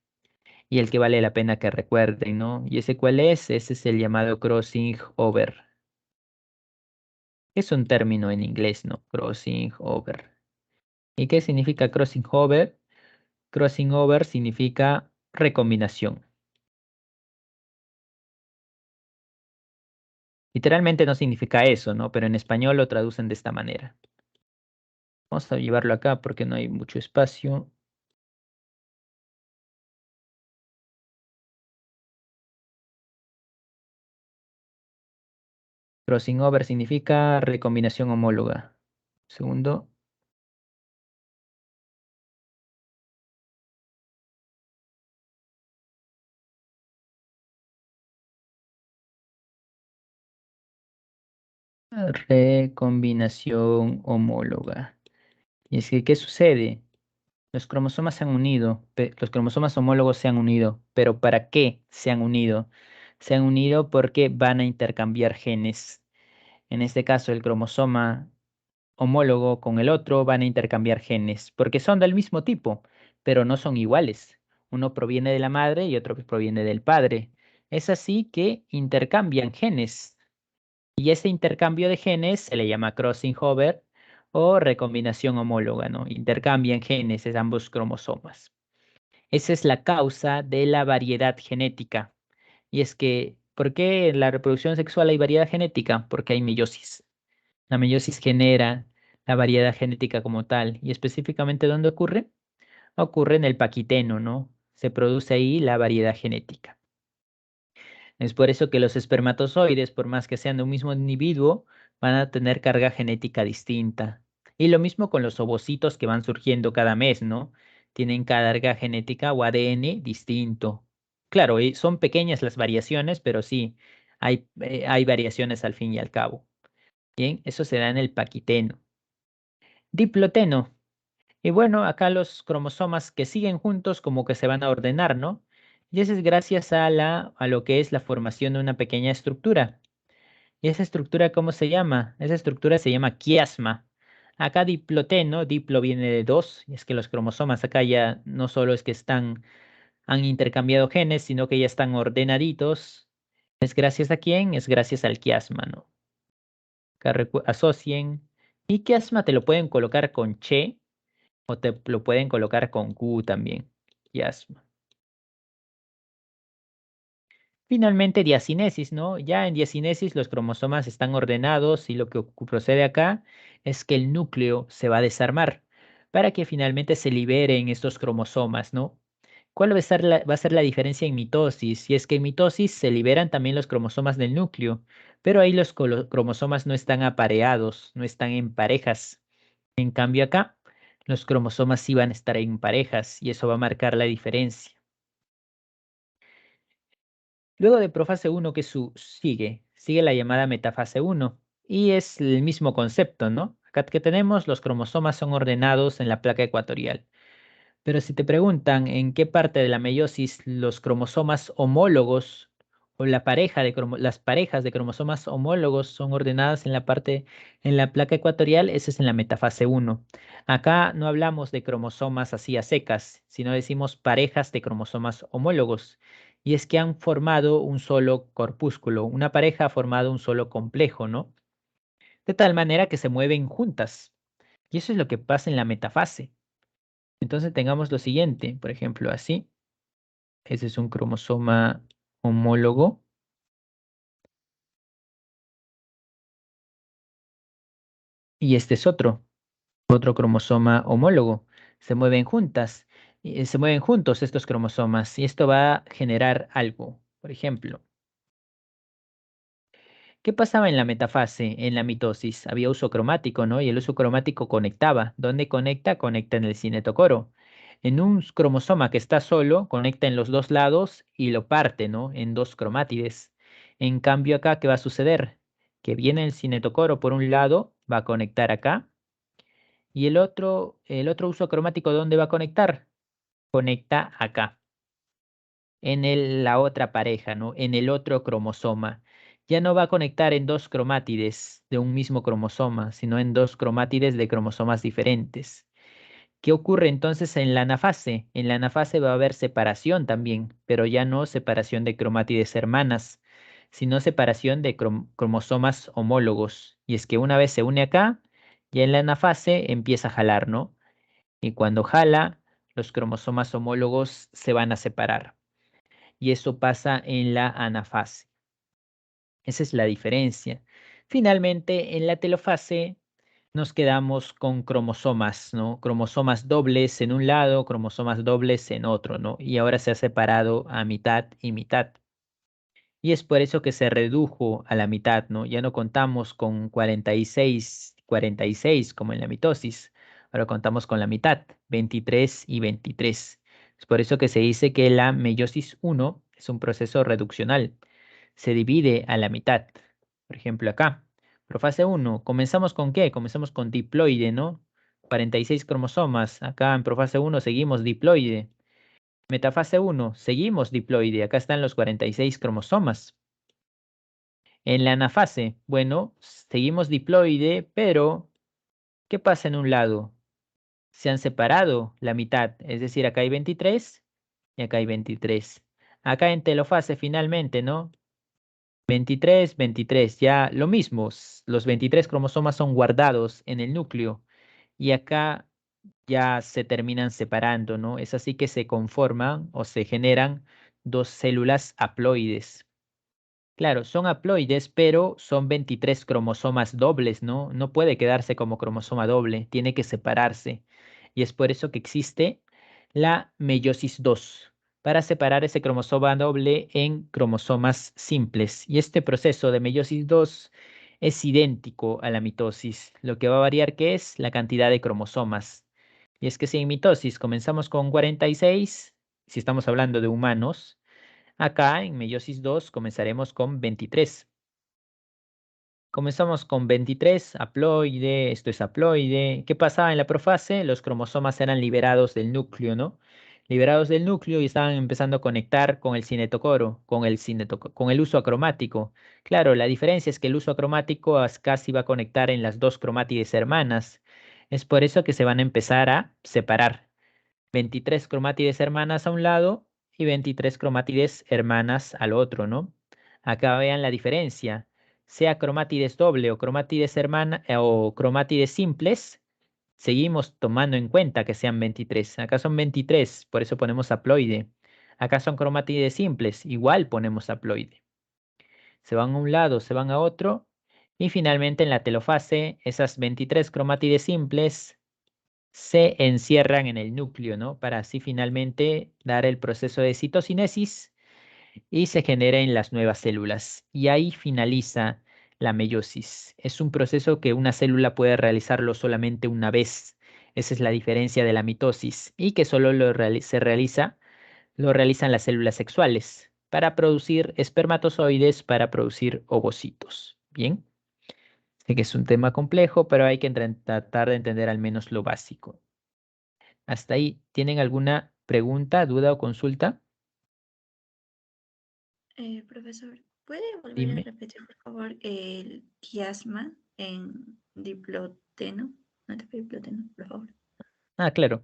y el que vale la pena que recuerden, ¿no? ¿Y ese cuál es? Ese es el llamado crossing over. Es un término en inglés, ¿no? Crossing over. ¿Y qué significa crossing over? Crossing over significa recombinación. Literalmente no significa eso, ¿no? Pero en español lo traducen de esta manera. Vamos a llevarlo acá porque no hay mucho espacio. Crossing over significa recombinación homóloga. Segundo. Recombinación homóloga. Y es que, ¿qué sucede? Los cromosomas se han unido, los cromosomas homólogos se han unido, pero ¿para qué se han unido? Se han unido porque van a intercambiar genes. En este caso, el cromosoma homólogo con el otro van a intercambiar genes, porque son del mismo tipo, pero no son iguales. Uno proviene de la madre y otro proviene del padre. Es así que intercambian genes. Y ese intercambio de genes se le llama crossing over o recombinación homóloga, ¿no? Intercambian genes en ambos cromosomas. Esa es la causa de la variedad genética. Y es que, ¿por qué en la reproducción sexual hay variedad genética? Porque hay meiosis. La meiosis genera la variedad genética como tal. ¿Y específicamente dónde ocurre? Ocurre en el paquiteno, ¿no? Se produce ahí la variedad genética. Es por eso que los espermatozoides, por más que sean de un mismo individuo, van a tener carga genética distinta. Y lo mismo con los ovocitos que van surgiendo cada mes, ¿no? Tienen carga genética o ADN distinto. Claro, son pequeñas las variaciones, pero sí, hay variaciones al fin y al cabo. Bien, eso se da en el paquiteno. Diploteno. Y bueno, acá los cromosomas que siguen juntos como que se van a ordenar, ¿no? Y eso es gracias a lo que es la formación de una pequeña estructura. ¿Y esa estructura cómo se llama? Esa estructura se llama quiasma. Acá diploteno, diplo viene de dos, y es que los cromosomas acá ya no solo es que han intercambiado genes, sino que ya están ordenaditos. ¿Es gracias a quién? Es gracias al quiasma, ¿no? Acá asocien. Y quiasma te lo pueden colocar con che o te lo pueden colocar con Q también. Quiasma. Finalmente, diacinesis, ¿no? Ya en diacinesis los cromosomas están ordenados y lo que procede acá es que el núcleo se va a desarmar para que finalmente se liberen estos cromosomas, ¿no? ¿Cuál va a ser la diferencia en mitosis? Y es que en mitosis se liberan también los cromosomas del núcleo, pero ahí los cromosomas no están apareados, no están en parejas. En cambio acá, los cromosomas sí van a estar en parejas y eso va a marcar la diferencia. Luego de profase 1, que sigue la llamada metafase 1 y es el mismo concepto, ¿no? Acá que tenemos, los cromosomas son ordenados en la placa ecuatorial. Pero si te preguntan en qué parte de la meiosis los cromosomas homólogos o las parejas de cromosomas homólogos son ordenadas en la placa ecuatorial, eso es en la metafase 1. Acá no hablamos de cromosomas así a secas, sino decimos parejas de cromosomas homólogos. Y es que han formado un solo corpúsculo, una pareja ha formado un solo complejo, ¿no? De tal manera que se mueven juntas. Y eso es lo que pasa en la metafase. Entonces tengamos lo siguiente, por ejemplo, así. Ese es un cromosoma homólogo y este es otro cromosoma homólogo. Se mueven juntas, se mueven juntos estos cromosomas y esto va a generar algo. Por ejemplo, ¿qué pasaba en la metafase, en la mitosis? Había uso cromático, ¿no? Y el uso cromático conectaba. ¿Dónde conecta? Conecta en el cinetocoro. En un cromosoma que está solo, conecta en los dos lados y lo parte, ¿no? En dos cromátides. En cambio acá, ¿qué va a suceder? Que viene el cinetocoro por un lado, va a conectar acá. Y el otro uso cromático, ¿dónde va a conectar? Conecta acá en la otra pareja, ¿no? En el otro cromosoma. Ya no va a conectar en dos cromátides de un mismo cromosoma, sino en dos cromátides de cromosomas diferentes. ¿Qué ocurre entonces en la anafase? En la anafase va a haber separación también, pero ya no separación de cromátides hermanas, sino separación de cromosomas homólogos. Y es que una vez se une acá, ya en la anafase empieza a jalar, ¿no? Y cuando jala, los cromosomas homólogos se van a separar y eso pasa en la anafase. Esa es la diferencia. Finalmente, en la telofase nos quedamos con cromosomas, ¿no? Cromosomas dobles en un lado, cromosomas dobles en otro, ¿no? Y ahora se ha separado a mitad y mitad. Y es por eso que se redujo a la mitad, ¿no? Ya no contamos con 46 como en la mitosis. Ahora contamos con la mitad, 23 y 23. Es por eso que se dice que la meiosis 1 es un proceso reduccional. Se divide a la mitad. Por ejemplo, acá, profase 1, ¿comenzamos con qué? Comenzamos con diploide, ¿no? 46 cromosomas. Acá en profase 1 seguimos diploide. Metafase 1, seguimos diploide. Acá están los 46 cromosomas. En la anafase, bueno, seguimos diploide, pero ¿qué pasa en un lado? Se han separado la mitad, es decir, acá hay 23 y acá hay 23. Acá en telofase finalmente, ¿no? 23, 23, ya lo mismo, los 23 cromosomas son guardados en el núcleo y acá ya se terminan separando, ¿no? Es así que se conforman o se generan dos células haploides. Claro, son haploides, pero son 23 cromosomas dobles, ¿no? No puede quedarse como cromosoma doble, tiene que separarse. Y es por eso que existe la meiosis 2, para separar ese cromosoma doble en cromosomas simples. Y este proceso de meiosis 2 es idéntico a la mitosis. Lo que va a variar, ¿qué es? La cantidad de cromosomas. Y es que si en mitosis comenzamos con 46, si estamos hablando de humanos, acá en meiosis 2 comenzaremos con 23. Comenzamos con 23, haploide, esto es haploide. ¿Qué pasaba en la profase? Los cromosomas eran liberados del núcleo, ¿no? Liberados del núcleo y estaban empezando a conectar con el cinetocoro, con el uso acromático. Claro, la diferencia es que el uso acromático casi va a conectar en las dos cromátides hermanas. Es por eso que se van a empezar a separar. 23 cromátides hermanas a un lado y 23 cromátides hermanas al otro, ¿no? Acá vean la diferencia. Sea cromátides doble o cromátides hermana o cromátides simples, seguimos tomando en cuenta que sean 23. Acá son 23, por eso ponemos haploide. Acá son cromátides simples, igual ponemos haploide. Se van a un lado, se van a otro. Y finalmente en la telofase, esas 23 cromátides simples se encierran en el núcleo, ¿no? Para así finalmente dar el proceso de citocinesis y se generen las nuevas células. Y ahí finaliza la meiosis. Es un proceso que una célula puede realizarlo solamente una vez. Esa es la diferencia de la mitosis y que solo lo realizan las células sexuales para producir espermatozoides, para producir ovocitos. Bien, sé que es un tema complejo, pero hay que tratar de entender al menos lo básico. Hasta ahí, ¿tienen alguna pregunta, duda o consulta? Profesor, ¿puede volver a Dime. repetir, por favor, el quiasma en diploteno? No te diploteno, por favor. Ah, claro.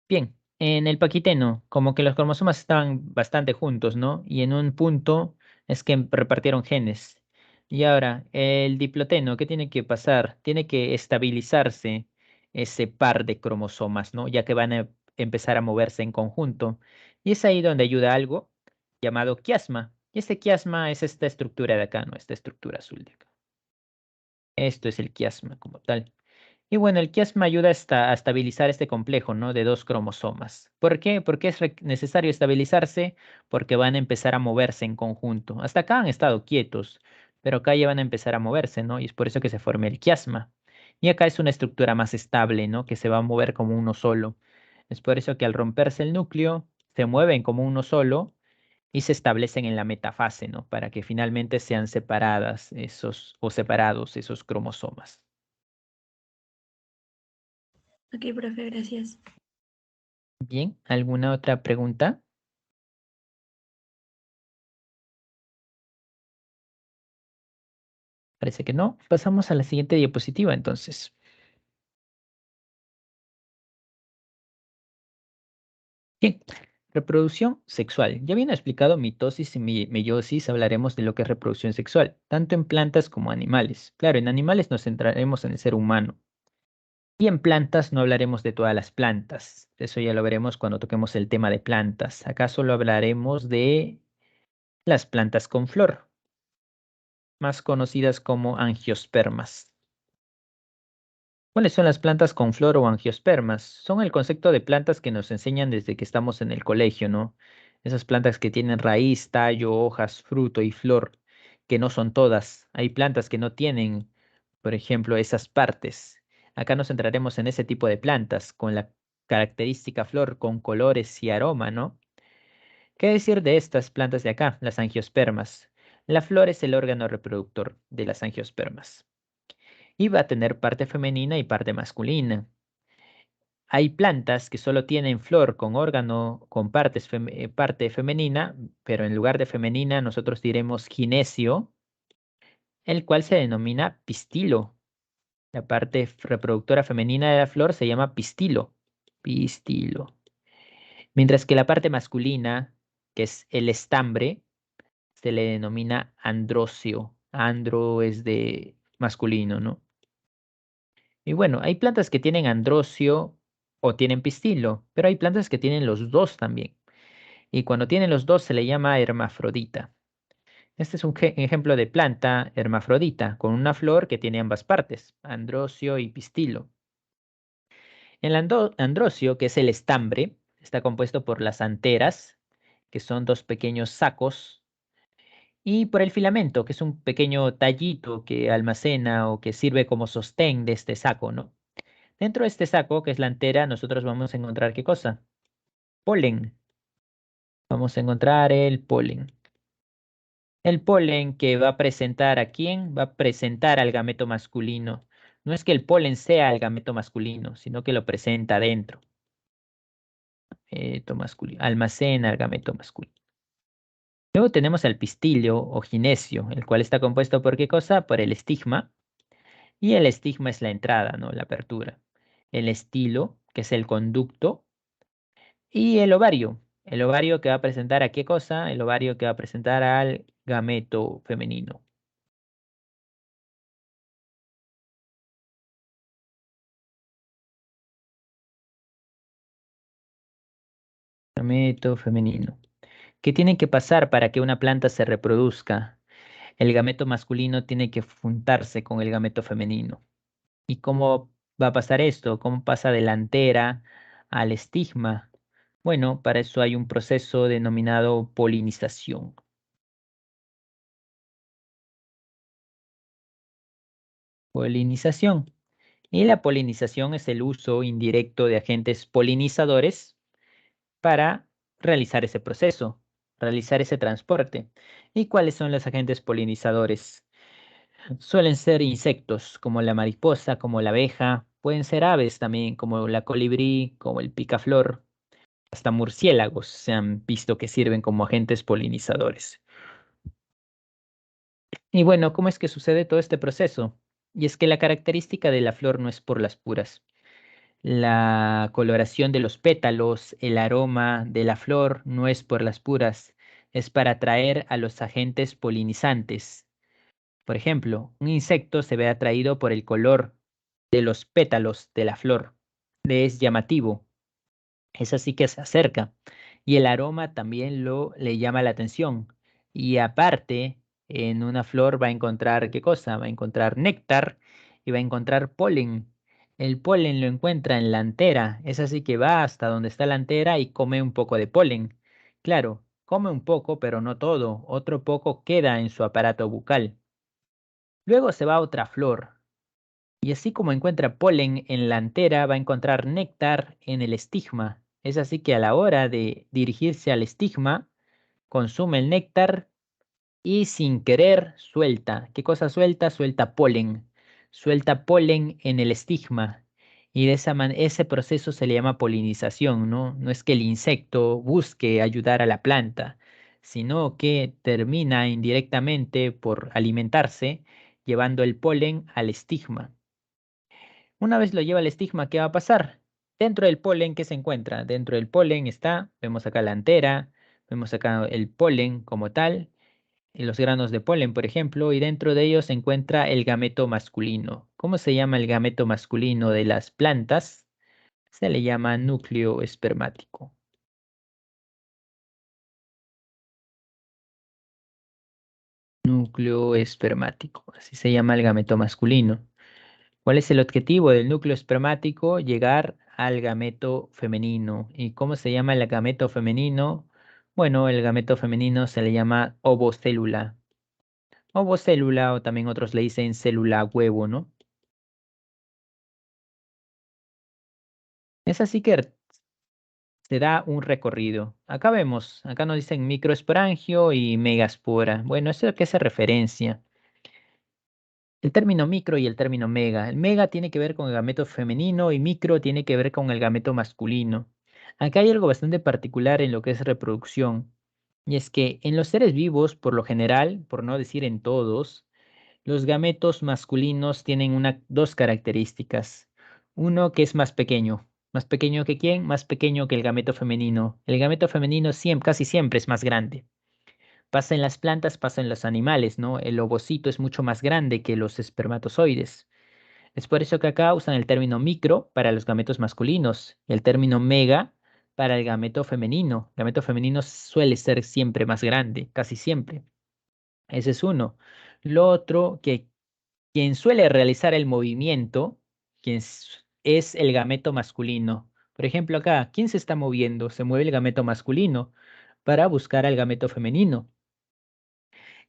Bien, en el paquiteno, como que los cromosomas estaban bastante juntos, ¿no? Y en un punto es que repartieron genes. Y ahora, el diploteno, ¿qué tiene que pasar? Tiene que estabilizarse ese par de cromosomas, ¿no? Ya que van a empezar a moverse en conjunto. Y es ahí donde ayuda algo llamado quiasma. Y este quiasma es esta estructura de acá, ¿no? Esta estructura azul de acá. Esto es el quiasma como tal. Y bueno, el quiasma ayuda a estabilizar este complejo, ¿no? De dos cromosomas. ¿Por qué? Porque es necesario estabilizarse porque van a empezar a moverse en conjunto. Hasta acá han estado quietos, pero acá ya van a empezar a moverse, ¿no? Y es por eso que se forma el quiasma. Y acá es una estructura más estable, ¿no? Que se va a mover como uno solo. Es por eso que al romperse el núcleo, se mueven como uno solo y se establecen en la metafase, ¿no? Para que finalmente sean separadas separados esos cromosomas. Ok, profe, gracias. Bien, ¿alguna otra pregunta? Parece que no. Pasamos a la siguiente diapositiva, entonces. Bien, reproducción sexual. Ya bien explicado mitosis y meiosis, hablaremos de lo que es reproducción sexual, tanto en plantas como animales. Claro, en animales nos centraremos en el ser humano. Y en plantas no hablaremos de todas las plantas. Eso ya lo veremos cuando toquemos el tema de plantas. Acá solo hablaremos de las plantas con flor, más conocidas como angiospermas. ¿Cuáles son las plantas con flor o angiospermas? Son el concepto de plantas que nos enseñan desde que estamos en el colegio, ¿no? Esas plantas que tienen raíz, tallo, hojas, fruto y flor, que no son todas. Hay plantas que no tienen, por ejemplo, esas partes. Acá nos centraremos en ese tipo de plantas, con la característica flor, con colores y aroma, ¿no? ¿Qué decir de estas plantas de acá, las angiospermas? La flor es el órgano reproductor de las angiospermas y va a tener parte femenina y parte masculina. Hay plantas que solo tienen flor con órgano, con parte femenina, pero en lugar de femenina nosotros diremos ginesio, el cual se denomina pistilo. La parte reproductora femenina de la flor se llama pistilo. Pistilo. Mientras que la parte masculina, que es el estambre, se le denomina androcio. Andro es de masculino, ¿no? Y bueno, hay plantas que tienen androcio o tienen pistilo, pero hay plantas que tienen los dos también. Y cuando tienen los dos se le llama hermafrodita. Este es un ejemplo de planta hermafrodita, con una flor que tiene ambas partes, androcio y pistilo. El androcio, que es el estambre, está compuesto por las anteras, que son dos pequeños sacos, y por el filamento, que es un pequeño tallito que almacena o que sirve como sostén de este saco, ¿no? Dentro de este saco, que es la antera, nosotros vamos a encontrar ¿qué cosa? Polen. Vamos a encontrar el polen. El polen que va a presentar ¿a quién? Va a presentar al gameto masculino. No es que el polen sea el gameto masculino, sino que lo presenta dentro. Gameto masculino. Almacena el gameto masculino. Luego tenemos el pistilio o ginesio, el cual está compuesto por ¿qué cosa? Por el estigma. Y el estigma es la entrada, ¿no? La apertura. El estilo, que es el conducto. Y el ovario. El ovario que va a presentar ¿a qué cosa? El ovario que va a presentar al gameto femenino. Gameto femenino. ¿Qué tiene que pasar para que una planta se reproduzca? El gameto masculino tiene que juntarse con el gameto femenino. ¿Y cómo va a pasar esto? ¿Cómo pasa de la antera al estigma? Bueno, para eso hay un proceso denominado polinización. Polinización. Y la polinización es el uso indirecto de agentes polinizadores para realizar ese proceso, realizar ese transporte. ¿Y cuáles son los agentes polinizadores? Suelen ser insectos como la mariposa, como la abeja, pueden ser aves también como la colibrí, como el picaflor, hasta murciélagos se han visto que sirven como agentes polinizadores. Y bueno, ¿cómo es que sucede todo este proceso? Y es que la característica de la flor no es por las puras. La coloración de los pétalos, el aroma de la flor no es por las puras, es para atraer a los agentes polinizantes. Por ejemplo, un insecto se ve atraído por el color de los pétalos de la flor. Le es llamativo. Es así que se acerca. Y el aroma también le llama la atención. Y aparte, en una flor va a encontrar ¿qué cosa? Va a encontrar néctar y va a encontrar polen. El polen lo encuentra en la antera. Es así que va hasta donde está la antera y come un poco de polen. Claro, come un poco, pero no todo. Otro poco queda en su aparato bucal. Luego se va a otra flor. Y así como encuentra polen en la antera, va a encontrar néctar en el estigma. Es así que a la hora de dirigirse al estigma, consume el néctar y sin querer suelta. ¿Qué cosa suelta? Suelta polen. Suelta polen en el estigma. Y de ese proceso se le llama polinización, ¿no? No es que el insecto busque ayudar a la planta, sino que termina indirectamente por alimentarse llevando el polen al estigma. Una vez lo lleva al estigma, ¿qué va a pasar? Dentro del polen, ¿qué se encuentra? Dentro del polen está, vemos acá la antera, vemos acá el polen como tal, y los granos de polen, por ejemplo, y dentro de ellos se encuentra el gameto masculino. ¿Cómo se llama el gameto masculino de las plantas? Se le llama núcleo espermático. Núcleo espermático, así se llama el gameto masculino. ¿Cuál es el objetivo del núcleo espermático? Llegar al gameto femenino. ¿Y cómo se llama el gameto femenino? Bueno, el gameto femenino se le llama ovocélula. Ovocélula o también otros le dicen célula huevo, ¿no? Es así que se da un recorrido. Acá vemos, acá nos dicen microesporangio y megaspora. Bueno, ¿eso a qué se referencia? El término micro y el término mega. El mega tiene que ver con el gameto femenino y micro tiene que ver con el gameto masculino. Acá hay algo bastante particular en lo que es reproducción. Y es que en los seres vivos, por lo general, por no decir en todos, los gametos masculinos tienen dos características. Uno que es más pequeño. ¿Más pequeño que quién? Más pequeño que el gameto femenino. El gameto femenino casi siempre es más grande. Pasa en las plantas, pasa en los animales, ¿no? El ovocito es mucho más grande que los espermatozoides. Es por eso que acá usan el término micro para los gametos masculinos, el término mega para el gameto femenino. El gameto femenino suele ser siempre más grande, casi siempre. Ese es uno. Lo otro, que quien suele realizar el movimiento, es el gameto masculino. Por ejemplo, acá, ¿quién se está moviendo? Se mueve el gameto masculino para buscar al gameto femenino.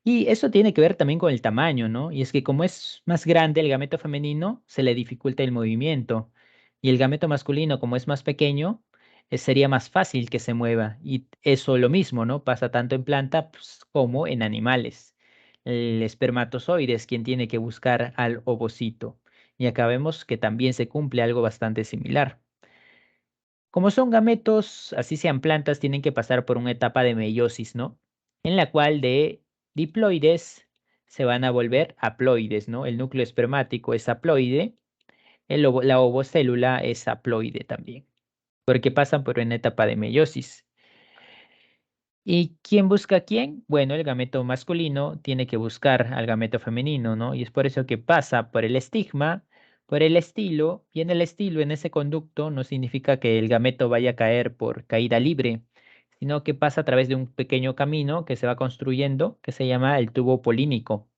Y eso tiene que ver también con el tamaño, ¿no? Y es que como es más grande el gameto femenino, se le dificulta el movimiento. Y el gameto masculino, como es más pequeño, sería más fácil que se mueva. Y eso lo mismo, ¿no? Pasa tanto en plantas como en animales. El espermatozoide es quien tiene que buscar al ovocito. Y acá vemos que también se cumple algo bastante similar. Como son gametos, así sean plantas, tienen que pasar por una etapa de meiosis, ¿no? En la cual de diploides se van a volver haploides, ¿no? El núcleo espermático es haploide, la ovocélula es haploide también, porque pasan por una etapa de meiosis. ¿Y quién busca a quién? Bueno, el gameto masculino tiene que buscar al gameto femenino, ¿no? Y es por eso que pasa por el estigma, por el estilo, y en el estilo, en ese conducto, no significa que el gameto vaya a caer por caída libre, sino que pasa a través de un pequeño camino que se va construyendo, que se llama el tubo polínico.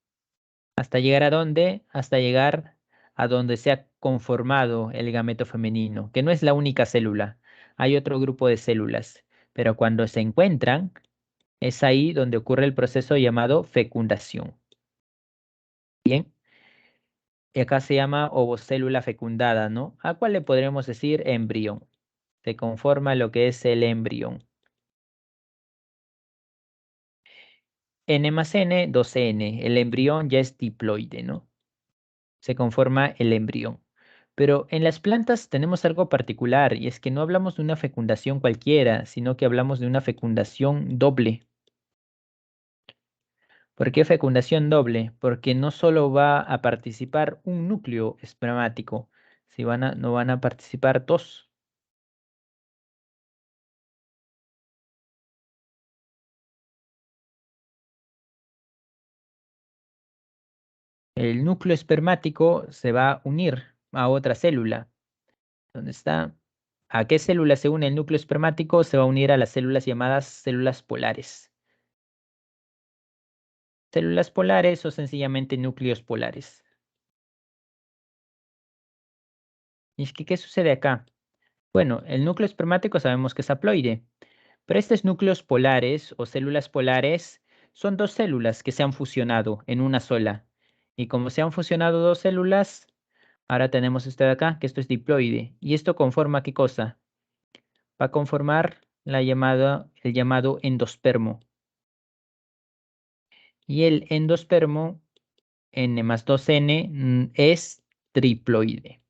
¿Hasta llegar a dónde? Hasta llegar a donde se ha conformado el gameto femenino, que no es la única célula, hay otro grupo de células, pero cuando se encuentran, es ahí donde ocurre el proceso llamado fecundación. Bien, y acá se llama ovocélula fecundada, ¿no? ¿A cuál le podremos decir embrión? Se conforma lo que es el embrión. N más N, 2N. El embrión ya es diploide, ¿no? Se conforma el embrión. Pero en las plantas tenemos algo particular y es que no hablamos de una fecundación cualquiera, sino que hablamos de una fecundación doble. ¿Por qué fecundación doble? Porque no solo va a participar un núcleo espermático, si no van a participar dos. El núcleo espermático se va a unir a otra célula. ¿Dónde está? ¿A qué célula se une el núcleo espermático? Se va a unir a las células llamadas células polares. Células polares o sencillamente núcleos polares. ¿Y es que qué sucede acá? Bueno, el núcleo espermático sabemos que es haploide, pero estos núcleos polares o células polares son dos células que se han fusionado en una sola. Y como se han fusionado dos células, ahora tenemos esto de acá, que esto es diploide. ¿Y esto conforma qué cosa? Va a conformar el llamado endospermo. Y el endospermo, N más 2N, es triploide.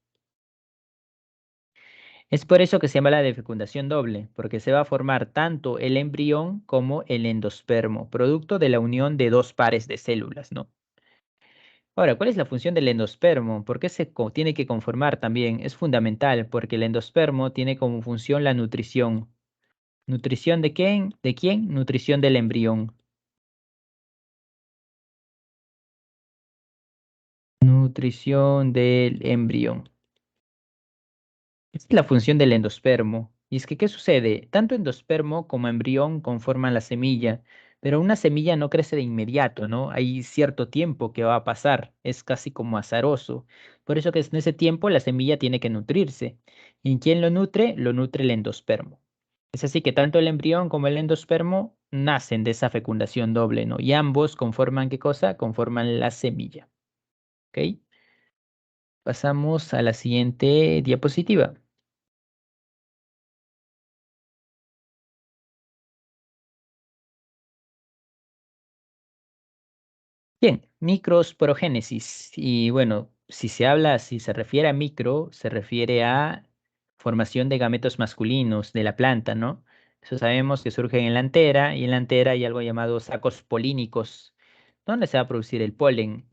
Es por eso que se llama la de fecundación doble, porque se va a formar tanto el embrión como el endospermo, producto de la unión de dos pares de células, ¿no? Ahora, ¿cuál es la función del endospermo? ¿Por qué tiene que conformar también? Es fundamental porque el endospermo tiene como función la nutrición. ¿Nutrición de quién? ¿De quién? Nutrición del embrión. Nutrición del embrión. Esta es la función del endospermo. Y es que, ¿qué sucede? Tanto endospermo como embrión conforman la semilla, pero una semilla no crece de inmediato, ¿no? Hay cierto tiempo que va a pasar, es casi como azaroso. Por eso que en ese tiempo la semilla tiene que nutrirse. ¿Y quién lo nutre? Lo nutre el endospermo. Es así que tanto el embrión como el endospermo nacen de esa fecundación doble, ¿no? Y ambos conforman, ¿qué cosa? Conforman la semilla, ¿ok? Pasamos a la siguiente diapositiva. Bien, microsporogénesis. Y bueno, si se refiere a micro, se refiere a formación de gametos masculinos de la planta, ¿no? Eso sabemos que surgen en la antera y en la antera hay algo llamado sacos polínicos, donde se va a producir el polen.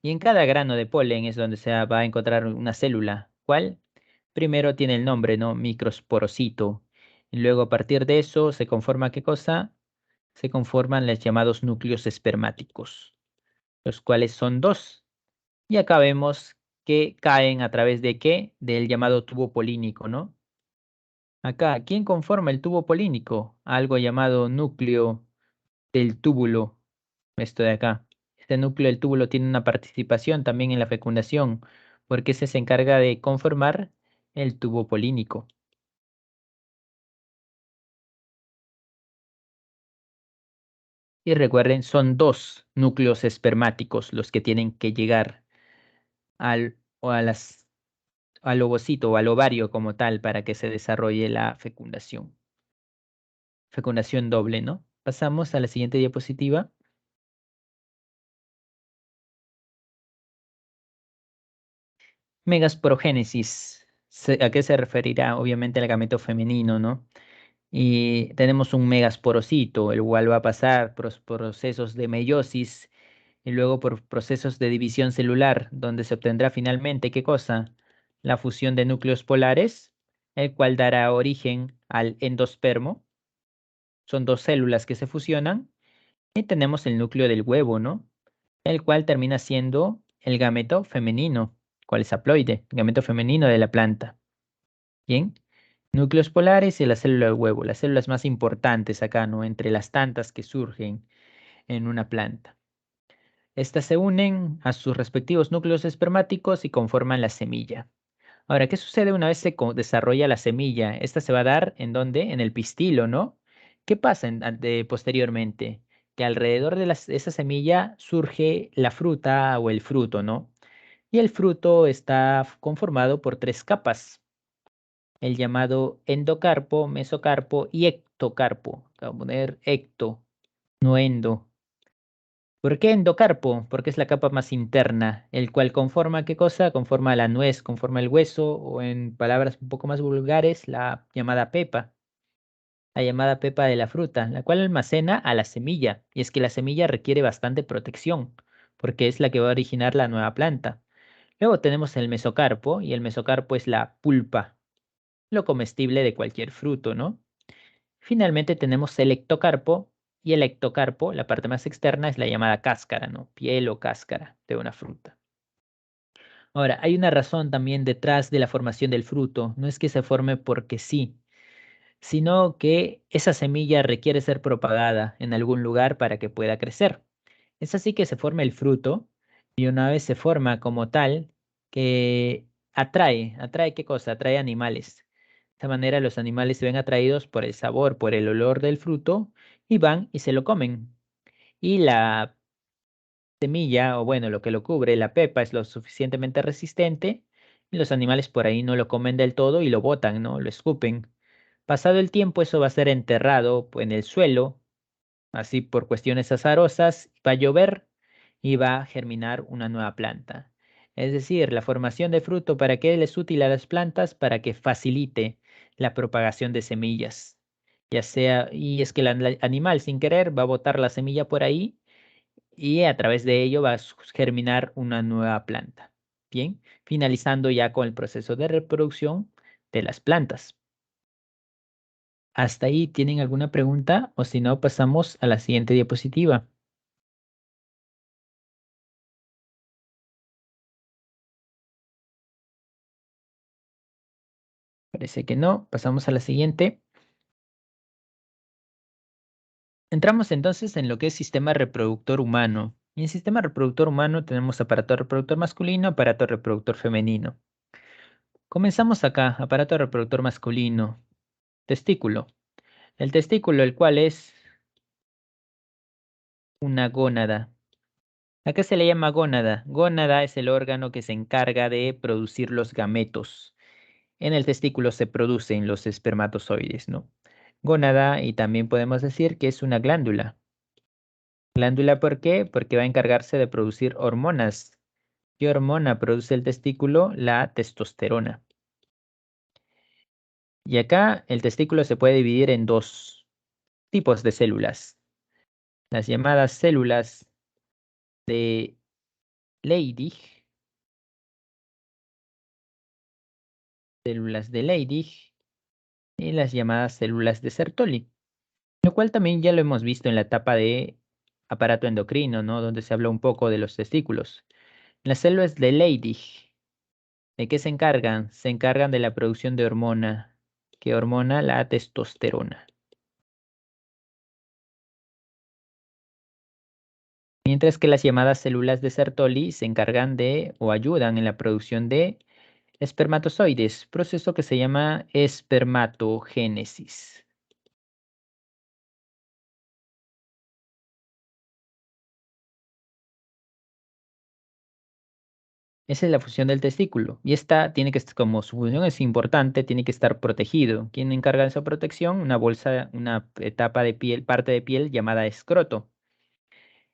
Y en cada grano de polen es donde va a encontrar una célula. ¿Cuál? Primero tiene el nombre, ¿no? Microsporocito. Y luego a partir de eso se conforma, ¿qué cosa? Se conforman los llamados núcleos espermáticos, los cuales son dos. Y acá vemos que caen a través de qué? Del llamado tubo polínico, ¿no? Acá, ¿quién conforma el tubo polínico? Algo llamado núcleo del túbulo. Esto de acá. Este núcleo del túbulo tiene una participación también en la fecundación, porque ese se encarga de conformar el tubo polínico. Y recuerden, son dos núcleos espermáticos los que tienen que llegar o a al ovocito o al ovario como tal para que se desarrolle la fecundación. Fecundación doble, ¿no? Pasamos a la siguiente diapositiva. Megasporogénesis. ¿A qué se referirá? Obviamente al gameto femenino, ¿no? Y tenemos un megasporocito, el cual va a pasar por procesos de meiosis y luego por procesos de división celular, donde se obtendrá finalmente, ¿qué cosa? La fusión de núcleos polares, el cual dará origen al endospermo. Son dos células que se fusionan y tenemos el núcleo del huevo, ¿no? El cual termina siendo el gameto femenino, cual es haploide, gameto femenino de la planta. Bien, núcleos polares y la célula del huevo, las células más importantes acá, ¿no? Entre las tantas que surgen en una planta. Estas se unen a sus respectivos núcleos espermáticos y conforman la semilla. Ahora, ¿qué sucede una vez se desarrolla la semilla? Esta se va a dar ¿en dónde? En el pistilo, ¿no? ¿Qué pasa posteriormente? Que alrededor de esa semilla surge la fruta o el fruto, ¿no? Y el fruto está conformado por tres capas, el llamado endocarpo, mesocarpo y ectocarpo. Vamos a poner ecto, no endo. ¿Por qué endocarpo? Porque es la capa más interna, el cual conforma, ¿qué cosa? Conforma la nuez, conforma el hueso, o en palabras un poco más vulgares, la llamada pepa de la fruta, la cual almacena a la semilla. Y es que la semilla requiere bastante protección, porque es la que va a originar la nueva planta. Luego tenemos el mesocarpo, y el mesocarpo es la pulpa, lo comestible de cualquier fruto, ¿no? Finalmente tenemos el ectocarpo y el ectocarpo, la parte más externa, es la llamada cáscara, ¿no? Piel o cáscara de una fruta. Ahora, hay una razón también detrás de la formación del fruto. No es que se forme porque sí, sino que esa semilla requiere ser propagada en algún lugar para que pueda crecer. Es así que se forma el fruto y una vez se forma como tal, que atrae ¿qué cosa? Atrae animales. De esta manera los animales se ven atraídos por el sabor, por el olor del fruto y van y se lo comen. Y la semilla, o bueno, lo que lo cubre, la pepa, es lo suficientemente resistente y los animales por ahí no lo comen del todo y lo botan, ¿no? Lo escupen. Pasado el tiempo, eso va a ser enterrado en el suelo, así por cuestiones azarosas, va a llover y va a germinar una nueva planta. Es decir, la formación de fruto, ¿para qué les es útil a las plantas? Para que facilite la propagación de semillas. Ya sea, y es que el animal sin querer va a botar la semilla por ahí y a través de ello va a germinar una nueva planta. Bien, finalizando ya con el proceso de reproducción de las plantas. ¿Hasta ahí tienen alguna pregunta? O si no, pasamos a la siguiente diapositiva. Parece que no. Pasamos a la siguiente. Entramos entonces en lo que es sistema reproductor humano. Y en sistema reproductor humano tenemos aparato reproductor masculino, aparato reproductor femenino. Comenzamos acá, aparato reproductor masculino, testículo. El testículo, el cual es una gónada. ¿A qué se le llama gónada? Gónada es el órgano que se encarga de producir los gametos. En el testículo se producen los espermatozoides, ¿no? Gónada, y también podemos decir que es una glándula. Glándula, ¿por qué? Porque va a encargarse de producir hormonas. ¿Qué hormona produce el testículo? La testosterona. Y acá el testículo se puede dividir en dos tipos de células. Las llamadas células de Leydig, células de Leydig y las llamadas células de Sertoli, lo cual también ya lo hemos visto en la etapa de aparato endocrino, ¿no? Donde se habla un poco de los testículos. Las células de Leydig, ¿de qué se encargan? Se encargan de la producción de hormona. ¿Qué hormona? La testosterona. Mientras que las llamadas células de Sertoli se encargan de o ayudan en la producción de espermatozoides, proceso que se llama espermatogénesis. Esa es la función del testículo. Y esta tiene que, como su función es importante, tiene que estar protegido. ¿Quién encarga de esa protección? Una bolsa, una etapa de piel, parte de piel llamada escroto.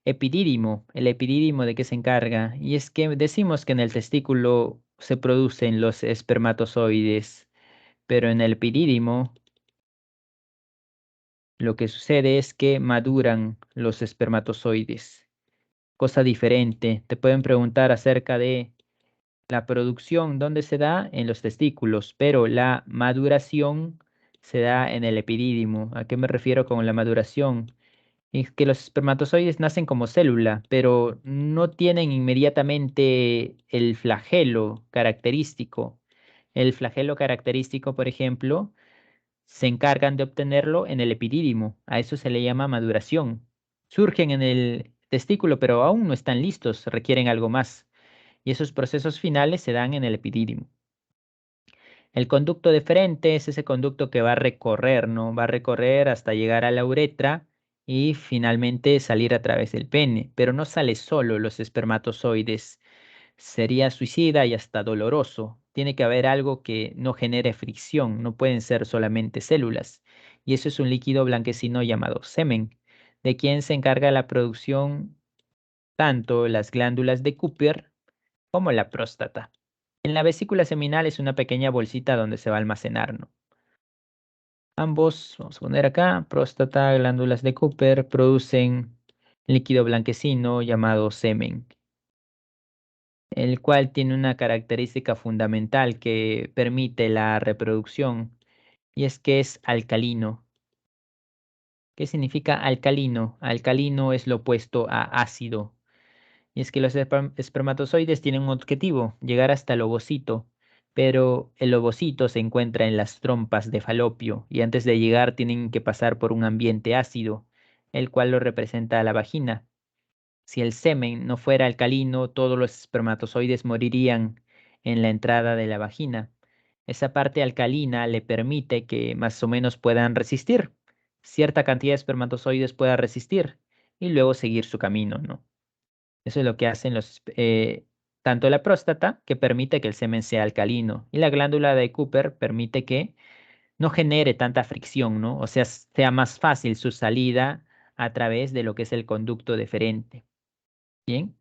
Epidídimo. ¿El epidídimo de qué se encarga? Y es que decimos que en el testículo se producen los espermatozoides, pero en el epidídimo lo que sucede es que maduran los espermatozoides. Cosa diferente. Te pueden preguntar acerca de la producción, ¿dónde se da? En los testículos, pero la maduración se da en el epidídimo. ¿A qué me refiero con la maduración? Es que los espermatozoides nacen como célula, pero no tienen inmediatamente el flagelo característico. El flagelo característico, por ejemplo, se encargan de obtenerlo en el epidídimo. A eso se le llama maduración. Surgen en el testículo, pero aún no están listos, requieren algo más. Y esos procesos finales se dan en el epidídimo. El conducto deferente es ese conducto que va a recorrer, ¿no? Va a recorrer hasta llegar a la uretra y finalmente salir a través del pene, pero no sale solo los espermatozoides. Sería suicida y hasta doloroso. Tiene que haber algo que no genere fricción, no pueden ser solamente células. Y eso es un líquido blanquecino llamado semen, de quien se encarga la producción tanto las glándulas de Cooper como la próstata. En la vesícula seminal es una pequeña bolsita donde se va a almacenar, ¿no? Ambos, vamos a poner acá, próstata, glándulas de Cooper, producen líquido blanquecino llamado semen, el cual tiene una característica fundamental que permite la reproducción, y es que es alcalino. ¿Qué significa alcalino? Alcalino es lo opuesto a ácido. Y es que los espermatozoides tienen un objetivo, llegar hasta el ovocito, pero el ovocito se encuentra en las trompas de Falopio y antes de llegar tienen que pasar por un ambiente ácido, el cual lo representa a la vagina. Si el semen no fuera alcalino, todos los espermatozoides morirían en la entrada de la vagina. Esa parte alcalina le permite que más o menos puedan resistir. Cierta cantidad de espermatozoides pueda resistir y luego seguir su camino, ¿no? Eso es lo que hacen tanto la próstata, que permite que el semen sea alcalino, y la glándula de Cooper permite que no genere tanta fricción, ¿no? O sea, sea más fácil su salida a través de lo que es el conducto deferente. Bien,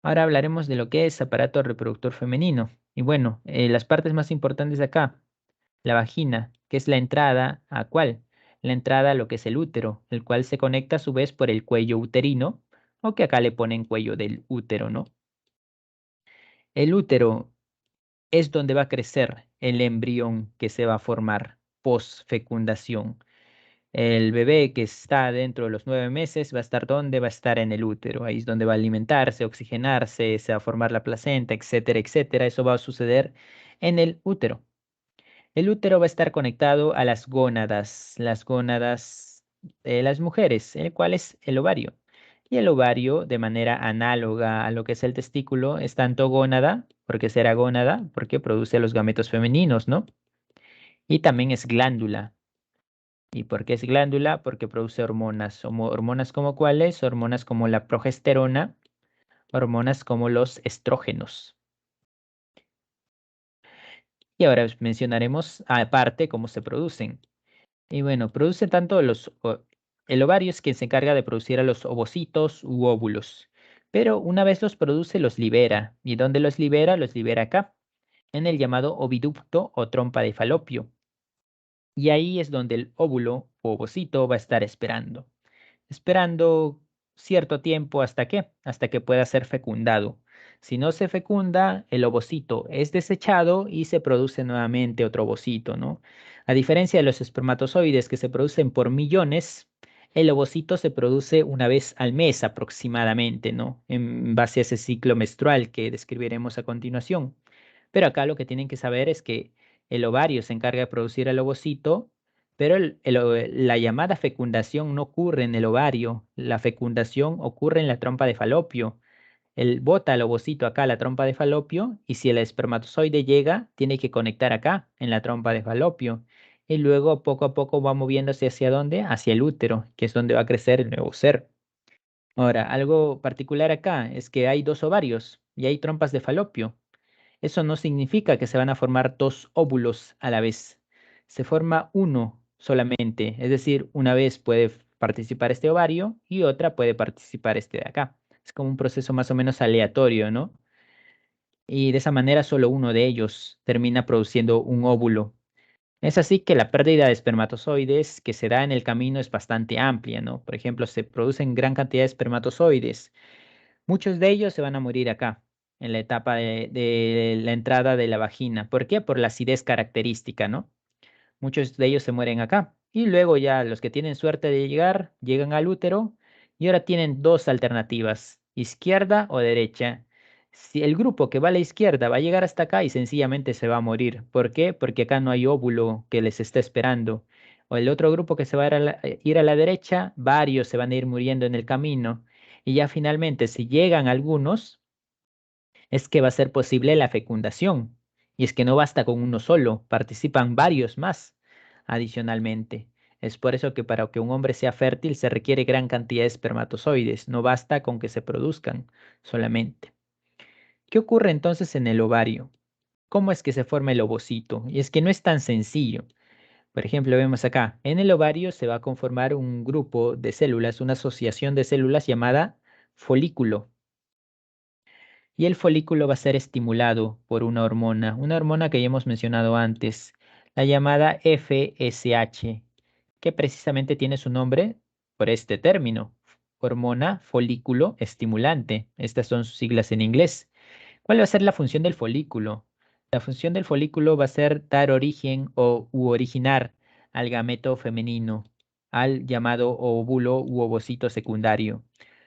ahora hablaremos de lo que es aparato reproductor femenino. Y bueno, las partes más importantes acá, la vagina, que es la entrada, ¿a cuál? La entrada a lo que es el útero, el cual se conecta a su vez por el cuello uterino, o que acá le ponen cuello del útero, ¿no? El útero es donde va a crecer el embrión que se va a formar post-fecundación. El bebé que está dentro de los 9 meses va a estar ¿dónde? Va a estar en el útero. Ahí es donde va a alimentarse, oxigenarse, se va a formar la placenta, etcétera, etcétera. Eso va a suceder en el útero. El útero va a estar conectado a las gónadas de las mujeres, el cual es el ovario. Y el ovario, de manera análoga a lo que es el testículo, es tanto gónada, porque será gónada, porque produce los gametos femeninos, ¿no? Y también es glándula. ¿Y por qué es glándula? Porque produce hormonas. ¿Hormonas como cuáles? Hormonas como la progesterona, hormonas como los estrógenos. Y ahora mencionaremos aparte cómo se producen. Y bueno, produce tanto el ovario es quien se encarga de producir a los ovocitos u óvulos. Pero una vez los produce, los libera. ¿Y dónde los libera? Los libera acá, en el llamado oviducto o trompa de falopio. Y ahí es donde el óvulo o ovocito va a estar esperando cierto tiempo hasta que pueda ser fecundado. Si no se fecunda, el ovocito es desechado y se produce nuevamente otro ovocito, ¿no? A diferencia de los espermatozoides que se producen por millones, el ovocito se produce una vez al mes aproximadamente, ¿no? En base a ese ciclo menstrual que describiremos a continuación. Pero acá lo que tienen que saber es que el ovario se encarga de producir el ovocito, pero la llamada fecundación no ocurre en el ovario, la fecundación ocurre en la trompa de falopio. Él bota el ovocito acá a la trompa de falopio y si el espermatozoide llega, tiene que conectar acá en la trompa de falopio. Y luego poco a poco va moviéndose hacia dónde? Hacia el útero, que es donde va a crecer el nuevo ser. Ahora, algo particular acá es que hay dos ovarios y hay trompas de falopio. Eso no significa que se van a formar dos óvulos a la vez. Se forma uno solamente, es decir, una vez puede participar este ovario y otra puede participar este de acá. Es como un proceso más o menos aleatorio, ¿no? Y de esa manera solo uno de ellos termina produciendo un óvulo. Es así que la pérdida de espermatozoides que se da en el camino es bastante amplia, ¿no? Por ejemplo, se producen gran cantidad de espermatozoides. Muchos de ellos se van a morir acá, en la etapa de la entrada de la vagina. ¿Por qué? Por la acidez característica, ¿no? Muchos de ellos se mueren acá. Y luego ya los que tienen suerte de llegar, llegan al útero y ahora tienen dos alternativas, izquierda o derecha. Si el grupo que va a la izquierda va a llegar hasta acá y sencillamente se va a morir. ¿Por qué? Porque acá no hay óvulo que les está esperando. O el otro grupo que se va a ir a la derecha, varios se van a ir muriendo en el camino. Y ya finalmente, si llegan algunos, es que va a ser posible la fecundación. Y es que no basta con uno solo, participan varios más adicionalmente. Es por eso que para que un hombre sea fértil se requiere gran cantidad de espermatozoides, no basta con que se produzcan solamente. ¿Qué ocurre entonces en el ovario? ¿Cómo es que se forma el ovocito? Y es que no es tan sencillo. Por ejemplo, vemos acá, en el ovario se va a conformar un grupo de células, una asociación de células llamada folículo. Y el folículo va a ser estimulado por una hormona que ya hemos mencionado antes, la llamada FSH, que precisamente tiene su nombre por este término, hormona folículo estimulante. Estas son sus siglas en inglés. ¿Cuál va a ser la función del folículo? La función del folículo va a ser dar origen u originar al gameto femenino, al llamado óvulo u ovocito secundario.